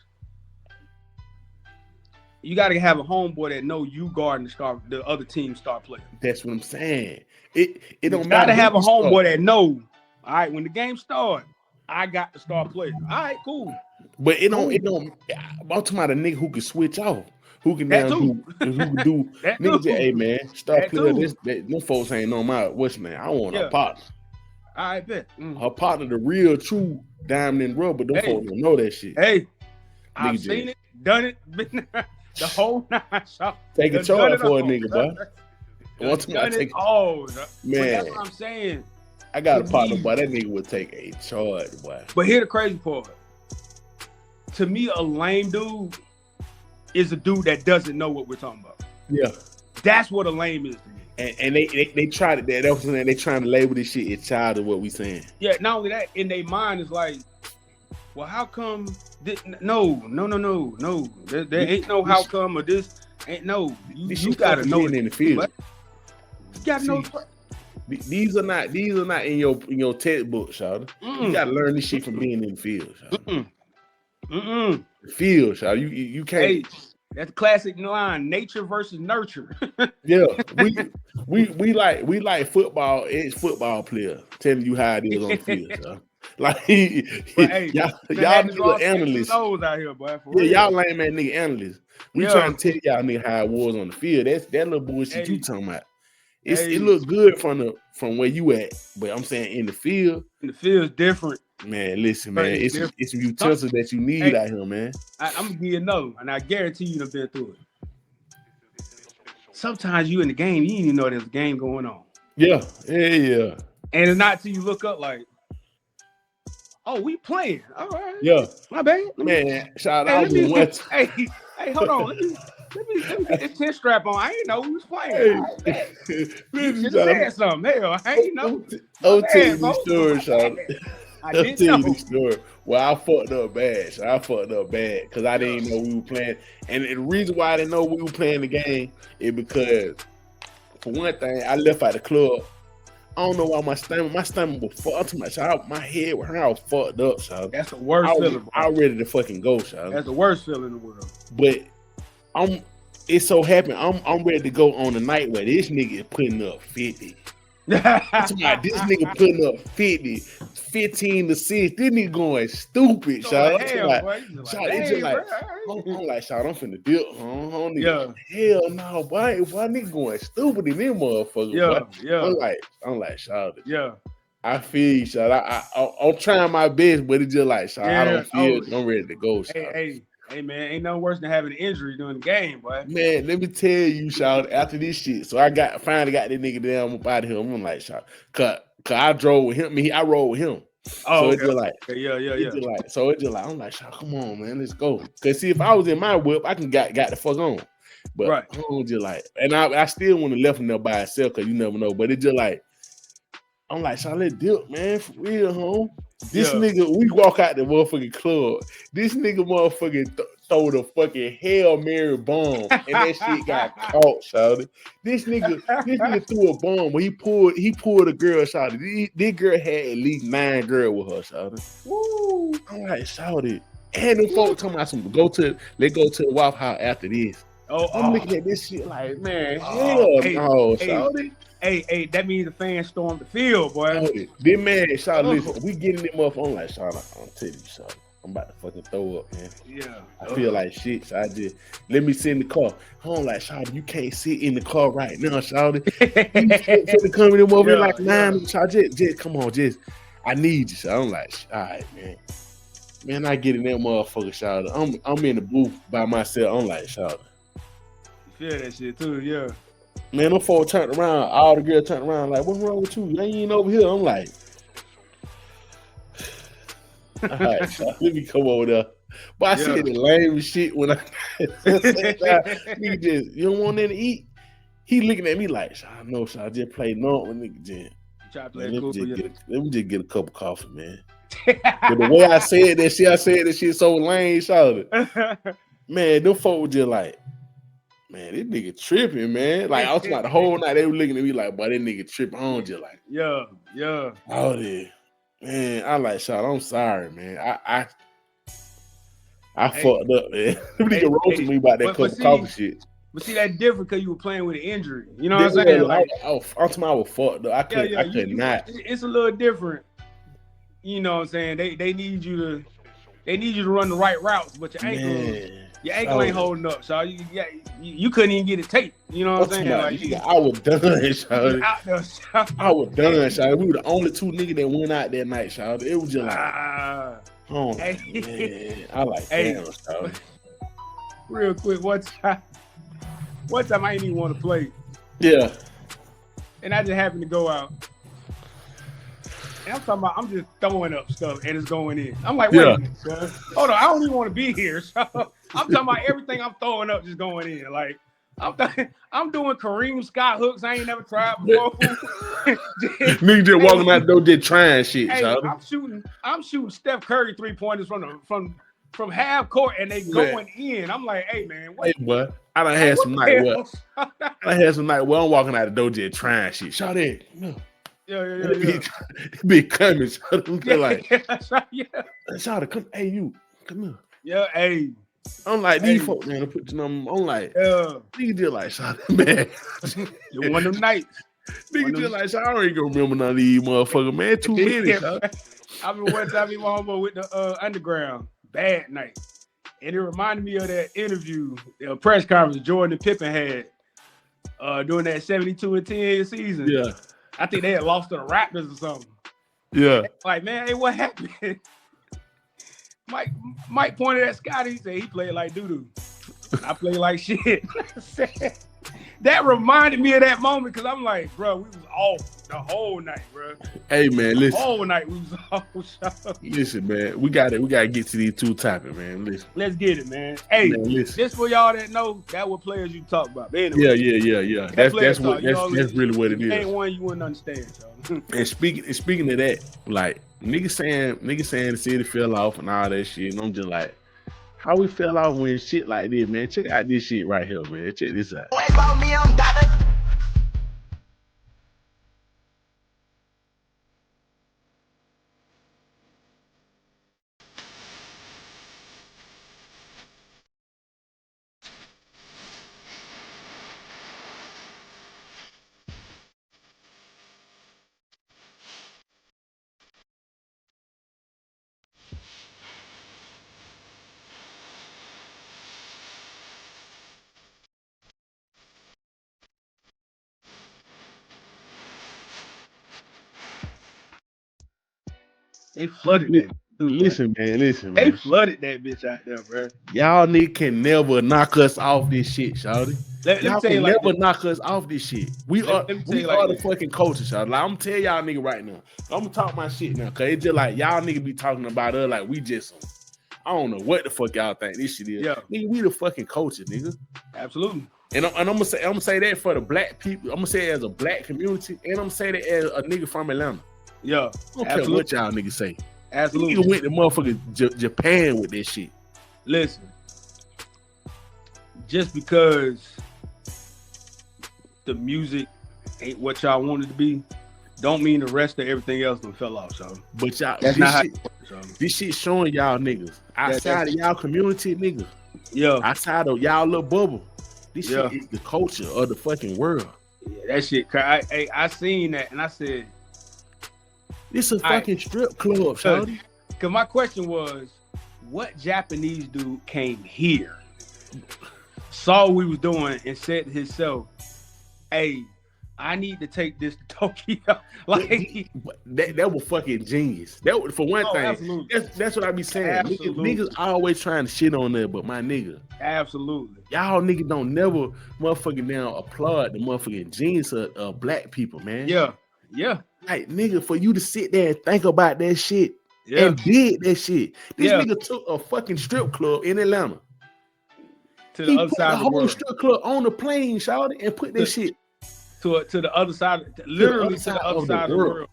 [SPEAKER 2] you got to have a homeboy that know you guarding the other team's star player.
[SPEAKER 1] That's what I'm saying. It don't matter.
[SPEAKER 2] Got to have a homeboy that know. All right, when the game starts, I got the star player. All right, cool.
[SPEAKER 1] But it don't. I'm talking about a nigga who can switch off, who can who can do. Nigga say, hey man, star player. Them folks ain't know my what's name. I want a partner.
[SPEAKER 2] I bet.
[SPEAKER 1] Her partner, the real true diamond and rubber. Them folks don't know that shit.
[SPEAKER 2] Hey, I've seen it, done it, been the whole night.
[SPEAKER 1] Take a charge for a nigga, bro.
[SPEAKER 2] Man, that's what I'm saying.
[SPEAKER 1] I got a partner, but that nigga would take a charge, boy.
[SPEAKER 2] But here's the crazy part. To me, a lame dude is a dude that doesn't know what we're talking about.
[SPEAKER 1] Yeah.
[SPEAKER 2] That's what a lame is to me.
[SPEAKER 1] And they try to that. That's what they trying to label this shit as child of what we saying.
[SPEAKER 2] Yeah, not only that, in their mind is like, well, how come no. There ain't no how come or this ain't no. You gotta know it
[SPEAKER 1] in the field.
[SPEAKER 2] You gotta know.
[SPEAKER 1] These are not in your textbook, Shawty. You gotta learn this shit from being in the field, Shawty. The field, Shawty. You can't.
[SPEAKER 2] Hey, that's a classic line: nature versus nurture.
[SPEAKER 1] Yeah, we like football. It's football player telling you how it is on the field, Shawty. Like y'all nigga analysts
[SPEAKER 2] out here, boy.
[SPEAKER 1] Y'all lame man nigga analysts. We trying to tell y'all nigga how it was on the field. That's that little bullshit you talking about. It looks good from where you at, but I'm saying in the field.
[SPEAKER 2] In the field is different. Man,
[SPEAKER 1] listen, man, it's some utensils that you need out here, man.
[SPEAKER 2] I'm gonna give you another, and I guarantee you've been through it. Sometimes you in the game, you didn't even know there's a game going on.
[SPEAKER 1] Yeah.
[SPEAKER 2] And it's not till you look up like, oh, we playing. All right.
[SPEAKER 1] Yeah.
[SPEAKER 2] My bad.
[SPEAKER 1] Man, shout out to one.
[SPEAKER 2] Hey, hold on. Let me get this chin strap on. I ain't know who was playing. You should have said something. Hell, I ain't know.
[SPEAKER 1] I'll tell you the story, Sean. I'll tell you the story. Well, I fucked up bad. So I fucked up bad because I didn't know we were playing. And the reason why I didn't know we were playing the game is because, for one thing, I left out the club. I don't know why my stomach was fucked too much. My head was hurt. I was fucked up, Sean.
[SPEAKER 2] That's the worst feeling.
[SPEAKER 1] I was ready to fucking go, Sean.
[SPEAKER 2] That's the worst feeling in the world.
[SPEAKER 1] But it so happened I'm ready to go on the night where this nigga is putting up 50. This nigga putting up 50, 15 to 6. This nigga going stupid, Sean. I'm like, Sean, I'm finna dip, huh? Hell no, boy. Why nigga going stupid in them motherfuckers? I'm like, Sean.
[SPEAKER 2] Yeah.
[SPEAKER 1] I feel you, Sean. I'm trying my best, but it's just like, Sean, I don't feel I'm ready to go, Sean.
[SPEAKER 2] Hey, man, ain't nothing worse than having an injury during the game, boy.
[SPEAKER 1] Man, let me tell you, Sean, after this shit. So I finally got this nigga down up out of here. I'm like, Sean, cause I drove with him. I rode with him.
[SPEAKER 2] Oh,
[SPEAKER 1] so it's just like, so it's just like, I'm like, Sean, come on, man, let's go. Cause see, if I was in my whip, I can got the fuck on. But I'm just like, and I still wouldn't have left him there by itself, cause you never know. But it's just like, I'm like, Sean, let's dip, man, for real, home. This nigga, we walk out the motherfucking club. This nigga motherfucking throw the fucking Hail Mary bomb, and that shit got caught, shawty. This nigga threw a bomb, but he pulled a girl, shawty. This girl had at least 9 girls with her, shawty. Woo! I'm like, shawty. And them folks talking about let's go to the Waffle House after this. I'm looking at this shit like, man, hell no, shawty.
[SPEAKER 2] Hey, that means the fans stormed the field, boy.
[SPEAKER 1] This man, Sean, listen, we getting them up. I'm like, Sean, I'm telling you, Sean, I'm about to fucking throw up, man.
[SPEAKER 2] Yeah.
[SPEAKER 1] I feel like shit, so I just, let me sit in the car. I'm like, Sean, you can't sit in the car right now, Sean. You finna come in them over like 9, Sean, just, come on, I need you, Sean. I'm like, all right, man. Man, I get in that motherfucker, Sean. I'm in the booth by myself. I'm like, Sean.
[SPEAKER 2] You feel that shit too, yeah.
[SPEAKER 1] Man, them folks turned around. All the girls turned around like, what's wrong with you? You ain't over here. I'm like, all right, let me come over there. But I said the lame shit when nigga just, you don't want nothing to eat? He looking at me like, I know, I just played no with nigga Jen.
[SPEAKER 2] Let me
[SPEAKER 1] just get a cup of coffee, man. But the way I said that shit so lame, shouted. Man, them folk were just like, man, this nigga tripping, man. Like I was about the whole night they were looking at me like, boy, that nigga tripping. I was just like,
[SPEAKER 2] yeah.
[SPEAKER 1] Oh, yeah. Man, I like shout. I'm sorry, man. I fucked up, man. Nigga roasted me about that cup of coffee shit.
[SPEAKER 2] But see, that's different because you were playing with an injury. You know what I'm saying?
[SPEAKER 1] Like, I'm talking about I was fucked up. I could not.
[SPEAKER 2] It's a little different. You know what I'm saying? They need you to run the right routes, but your ankle ain't holding up. So you couldn't even get it taped. You know what I'm saying?
[SPEAKER 1] I was done, shawty. I was done, shawty. We were the only two niggas that went out that night, shawty. It was just like, man. I like damn, shawty.
[SPEAKER 2] Real quick, one time I didn't even want to play.
[SPEAKER 1] Yeah.
[SPEAKER 2] And I just happened to go out. And I'm talking about, I'm just throwing up stuff and it's going in. I'm like, wait a minute, son. Hold on, I don't even want to be here. So I'm talking about everything I'm throwing up just going in. Like, I'm doing Kareem Scott hooks I ain't never tried before.
[SPEAKER 1] Nigga just walking out the door just trying shit.
[SPEAKER 2] Hey, I'm shooting Steph Curry 3-pointers from half court and they going in. I'm like, hey man, wait.
[SPEAKER 1] Hey, boy, I done had some night where I'm walking out the door just trying shit. Shout in.
[SPEAKER 2] Yeah.
[SPEAKER 1] Be coming. Like,
[SPEAKER 2] shout
[SPEAKER 1] come. Hey, you come here.
[SPEAKER 2] Yeah, hey.
[SPEAKER 1] I'm like these folks, man. Put your number. I'm like, nigga just like shout man.
[SPEAKER 2] You one of them nights.
[SPEAKER 1] Nigga just like shout. I ain't gonna remember none of these motherfuckers, man. 2 minutes.
[SPEAKER 2] I been one time with my homeboy with the underground. Bad night. And it reminded me of that interview, press conference Jordan and Pippen had during that 72-10 season. Yeah. I think they had lost to the Raptors or something.
[SPEAKER 1] Yeah.
[SPEAKER 2] Like, man, hey, what happened? Mike pointed at Scotty. He said he played like doo-doo. I played like shit. That reminded me of that moment because I'm like, bro, we was off the whole night, bro.
[SPEAKER 1] Hey, man, listen.
[SPEAKER 2] The whole night we was off.
[SPEAKER 1] Listen, man, we gotta get to these two topics, man. Listen.
[SPEAKER 2] Let's get it, man. Hey, man, this for y'all that know, that what players you talk about. Anyway,
[SPEAKER 1] yeah. That's really what it is.
[SPEAKER 2] Ain't one you wouldn't understand, so.
[SPEAKER 1] And speaking of that, like niggas saying the city fell off and all that shit, and I'm just like, how we fell off when shit like this, man? Check out this shit right here, man. Check this out.
[SPEAKER 2] They flooded that.
[SPEAKER 1] Listen, man.
[SPEAKER 2] They flooded that bitch out there, bro.
[SPEAKER 1] Y'all niggas can never knock us off this shit, shawty. Y'all can never knock us off this shit. We are the fucking culture, shawty. Like, I'm gonna tell y'all nigga right now. I'm gonna talk my shit now, cause it's just like y'all nigga be talking about us like we just I don't know what the fuck y'all think this shit is. Yeah. Nigga, we the fucking culture, nigga.
[SPEAKER 2] Absolutely.
[SPEAKER 1] And I'm gonna say that for the black people. I'm gonna say it as a black community, and I'm gonna say that as a nigga from Atlanta.
[SPEAKER 2] Yeah,
[SPEAKER 1] I don't care what y'all niggas say.
[SPEAKER 2] Absolutely.
[SPEAKER 1] Nigga went to motherfucking Japan with this shit.
[SPEAKER 2] Listen, just because the music ain't what y'all wanted to be, don't mean the rest of everything else done fell off, so.
[SPEAKER 1] But y'all,
[SPEAKER 2] that's
[SPEAKER 1] this shit showing y'all niggas outside of y'all community, niggas.
[SPEAKER 2] Yeah.
[SPEAKER 1] Outside of y'all little bubble. This shit is the culture of the fucking world.
[SPEAKER 2] Yeah, that shit. I seen that and I said,
[SPEAKER 1] this a fucking strip club, shawty.
[SPEAKER 2] Because my question was, what Japanese dude came here, saw what we was doing, and said to himself, hey, I need to take this to Tokyo. Like
[SPEAKER 1] that was fucking genius. That was, for one thing.
[SPEAKER 2] Absolutely.
[SPEAKER 1] That's what I be saying. Niggas always trying to shit on there, but my nigga.
[SPEAKER 2] Absolutely.
[SPEAKER 1] Y'all niggas don't never motherfucking now applaud the motherfucking genius of black people, man.
[SPEAKER 2] Yeah.
[SPEAKER 1] Like, nigga, for you to sit there and think about that shit and did that shit. This nigga took a fucking strip club in Atlanta.
[SPEAKER 2] To the other side of the world.
[SPEAKER 1] Whole strip club on the plane, shawty, and put that shit
[SPEAKER 2] to the other side, literally to the other side of the world.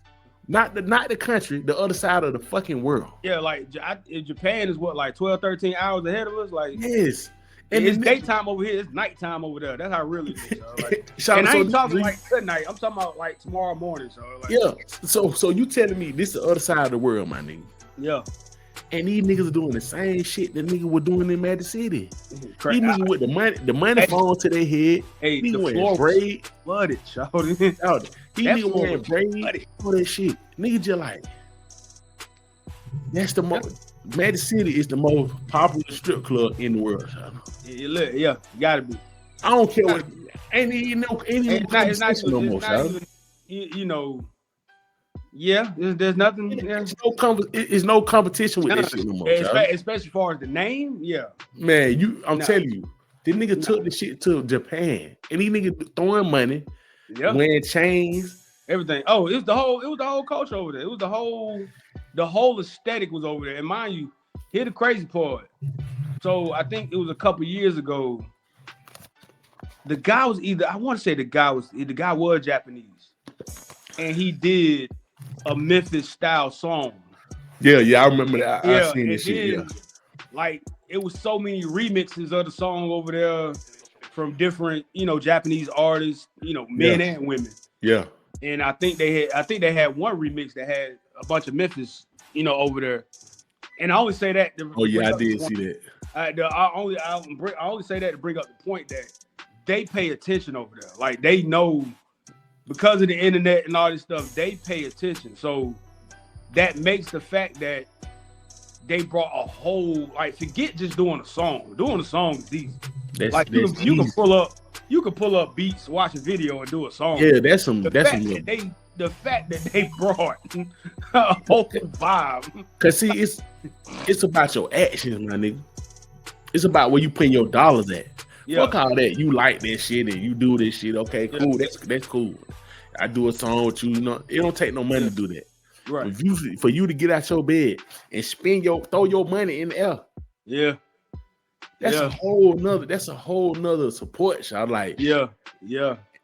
[SPEAKER 1] Not the country, the other side of the fucking world.
[SPEAKER 2] Yeah, like Japan is what, like 12, 13 hours ahead of us? Like,
[SPEAKER 1] yes.
[SPEAKER 2] And it's daytime over here, it's nighttime over there. That's how really it is. Like,
[SPEAKER 1] and
[SPEAKER 2] I ain't talking like good night. I'm talking about like tomorrow morning. So like,
[SPEAKER 1] yeah. So you telling me this is the other side of the world, my nigga?
[SPEAKER 2] Yeah.
[SPEAKER 1] And these niggas are doing the same shit that niggas were doing in Magic City. These niggas with the money falling to their head.
[SPEAKER 2] Hey,
[SPEAKER 1] niggas wearing braid.
[SPEAKER 2] Flooded,
[SPEAKER 1] These niggas wearing braid. All that shit. Niggas just like, that's the most. Magic City is the most popular strip club in the world.
[SPEAKER 2] Yeah, you gotta be.
[SPEAKER 1] I don't care what. Ain't even no competition no more,
[SPEAKER 2] you know. Yeah, there's nothing.
[SPEAKER 1] It's no competition with that shit no more.
[SPEAKER 2] Especially as far as the name. Yeah,
[SPEAKER 1] man. I'm telling you, this nigga took the shit to Japan, and these niggas throwing money, wearing chains,
[SPEAKER 2] everything. Oh, it was the whole culture over there. It was the whole aesthetic was over there. And mind you, here's the crazy part. So I think it was a couple years ago. The guy was the guy was Japanese, and he did a Memphis style song.
[SPEAKER 1] Yeah, I remember that. I seen this shit.
[SPEAKER 2] Then, like it was so many remixes of the song over there from different, Japanese artists, men and women.
[SPEAKER 1] Yeah.
[SPEAKER 2] And I think they had one remix that had a bunch of Memphis, over there. And I only say that.
[SPEAKER 1] I did see that.
[SPEAKER 2] I only say that to bring up the point that they pay attention over there. Like they know, because of the internet and all this stuff, they pay attention. So that makes the fact that they brought a whole, like, forget just doing a song. Doing a song is easy. You can pull up beats, watch a video, and do a song.
[SPEAKER 1] Yeah, that's some.
[SPEAKER 2] The fact that they brought a whole vibe.
[SPEAKER 1] Cause see, it's about your actions, my nigga. It's about where you putting your dollars at. Yeah. Fuck all that. You like that shit and you do this shit. Okay, cool. That's cool. I do a song with you. It don't take no money to do that.
[SPEAKER 2] Right.
[SPEAKER 1] For you to get out your bed and throw your money in the air.
[SPEAKER 2] Yeah.
[SPEAKER 1] That's a whole nother support shot. Like,
[SPEAKER 2] yeah.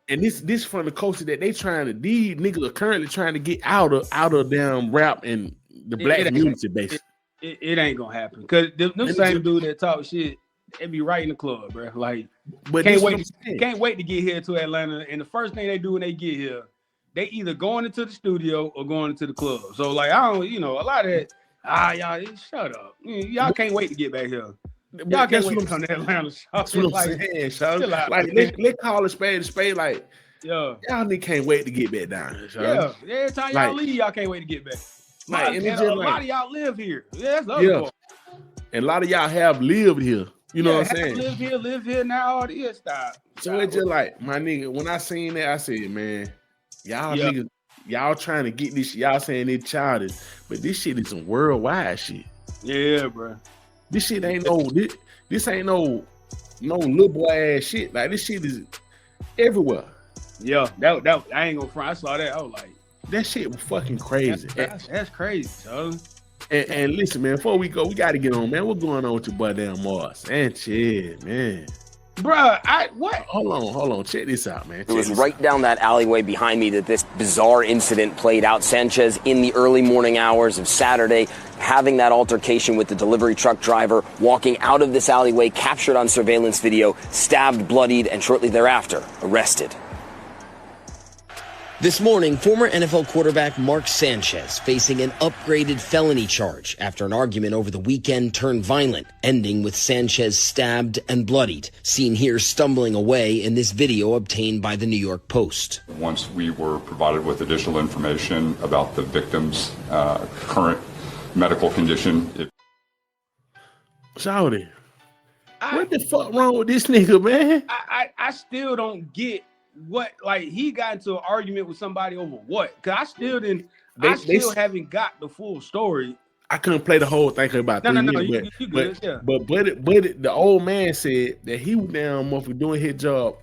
[SPEAKER 1] And this from the culture that these niggas are currently trying to get out of damn rap and the black community basically.
[SPEAKER 2] It ain't gonna happen because them same dude that talk shit, they be right in the club, bro. Like, but can't wait to get here to Atlanta. And the first thing they do when they get here, they either going into the studio or going into the club. So like, I don't, a lot of that. Y'all, shut up. Y'all can't wait to get back here. Y'all can't wait to come to Atlanta.
[SPEAKER 1] That's what I'm saying, Sean. Like, let's call a spade. Like, y'all can't wait to get back down here, Sean.
[SPEAKER 2] Yeah, every time y'all leave, y'all can't wait to get back. Like, and a lot of y'all live here. Yeah, that's the other part. And
[SPEAKER 1] a lot of y'all have lived here. You know what I'm saying?
[SPEAKER 2] Live here now. All this stuff.
[SPEAKER 1] So it's just like, my nigga, when I seen that, I said, man, y'all niggas, y'all trying to get this. Y'all saying it's childish, but this shit is some worldwide shit.
[SPEAKER 2] Yeah, bro.
[SPEAKER 1] This shit ain't this ain't no little boy ass shit. Like, this shit is everywhere.
[SPEAKER 2] Yeah, that I ain't gonna front. I saw that. I was like,
[SPEAKER 1] that shit was fucking crazy.
[SPEAKER 2] That's crazy, son.
[SPEAKER 1] And listen, man, before we go, we got to get on, man. What's going on with your boy damn Mars Sanchez, man?
[SPEAKER 2] Bruh, what?
[SPEAKER 1] Hold on. Check this out, man.
[SPEAKER 3] It was right down that alleyway behind me that this bizarre incident played out. Sanchez, in the early morning hours of Saturday, having that altercation with the delivery truck driver, walking out of this alleyway, captured on surveillance video, stabbed, bloodied, and shortly thereafter, arrested. This morning, former NFL quarterback Mark Sanchez facing an upgraded felony charge after an argument over the weekend turned violent, ending with Sanchez stabbed and bloodied, seen here stumbling away in this video obtained by the New York Post.
[SPEAKER 4] Once we were provided with additional information about the victim's current medical condition.
[SPEAKER 1] Shawty, what the fuck wrong with this nigga, man?
[SPEAKER 2] I still don't get what, like, he got into an argument with somebody over what? Cause I still haven't got the full story.
[SPEAKER 1] I couldn't play the whole thing about 3 minutes. But the old man said that he was down for doing his job,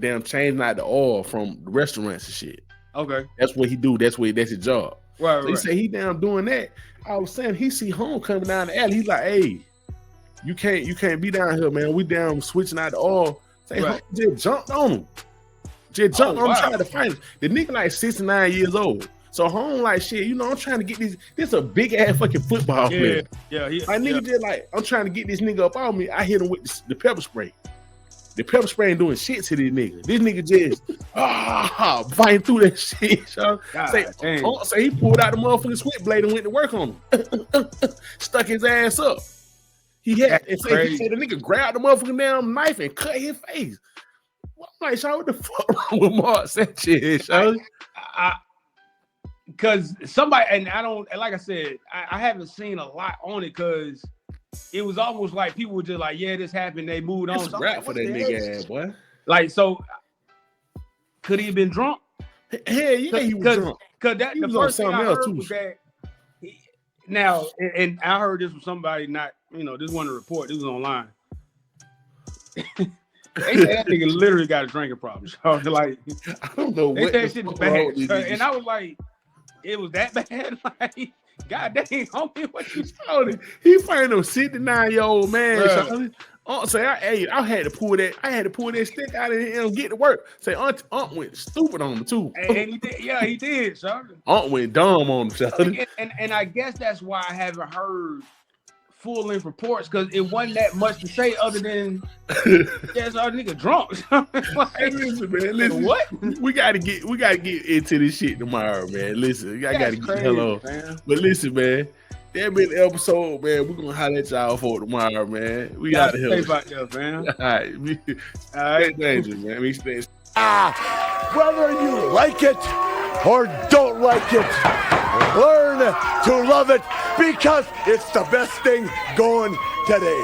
[SPEAKER 1] changing out the oil from the restaurants and shit.
[SPEAKER 2] Okay,
[SPEAKER 1] that's what he do. That's his job.
[SPEAKER 2] Right.
[SPEAKER 1] So he said he down doing that. All of a sudden he see home coming down the alley. He's like, "Hey, you can't be down here, man. We down switching out the oil." Say, right. Just jumped on him. I'm trying to fight him. The nigga like 69 years old. So home like shit, I'm trying to get this a big ass fucking football player.
[SPEAKER 2] Yeah,
[SPEAKER 1] my nigga just like, I'm trying to get this nigga up on me. I hit him with the pepper spray. The pepper spray ain't doing shit to this nigga. This nigga just biting through that shit. So he pulled out the motherfucking switchblade and went to work on him. Stuck his ass up. He said the nigga grabbed the motherfucking damn knife and cut his face. I'm like, Sean, what the fuck wrong with Mark Sanchez, Sean?
[SPEAKER 2] Because somebody, and I don't, like I said, I haven't seen a lot on it because it was almost like people were just like, yeah, this happened. They moved on.
[SPEAKER 1] It's a rap for that nigga ass, boy.
[SPEAKER 2] Like, so could he have been drunk?
[SPEAKER 1] Hell yeah, he was drunk.
[SPEAKER 2] Because the first thing I heard was that. Now, and I heard this from somebody, not, this wasn't a report. This was online. They said that nigga literally got a drinking problem. So, like,
[SPEAKER 1] I don't know what
[SPEAKER 2] they said shit was bad. And I was like, it was that bad? Like, God dang, homie, what you
[SPEAKER 1] told? He fighting a 69-year-old man. I had to pull that stick out of him and get to work. Aunt went stupid on him too.
[SPEAKER 2] And he did, he did, son.
[SPEAKER 1] Aunt went dumb on him, son.
[SPEAKER 2] And I guess that's why I haven't heard full-length reports, because it wasn't that much to say other than there's our nigga drunk.
[SPEAKER 1] Hey, listen, man. Listen,
[SPEAKER 2] what?
[SPEAKER 1] We gotta get into this shit tomorrow, man. Listen, I gotta get hello. Man. But listen, man. That been the episode, man. We're gonna holler at y'all for tomorrow, man. We gotta help.
[SPEAKER 2] Stay back there, man.
[SPEAKER 1] All right, thank you, man.
[SPEAKER 5] Whether you like it or don't like it, learn to love it because it's the best thing going today.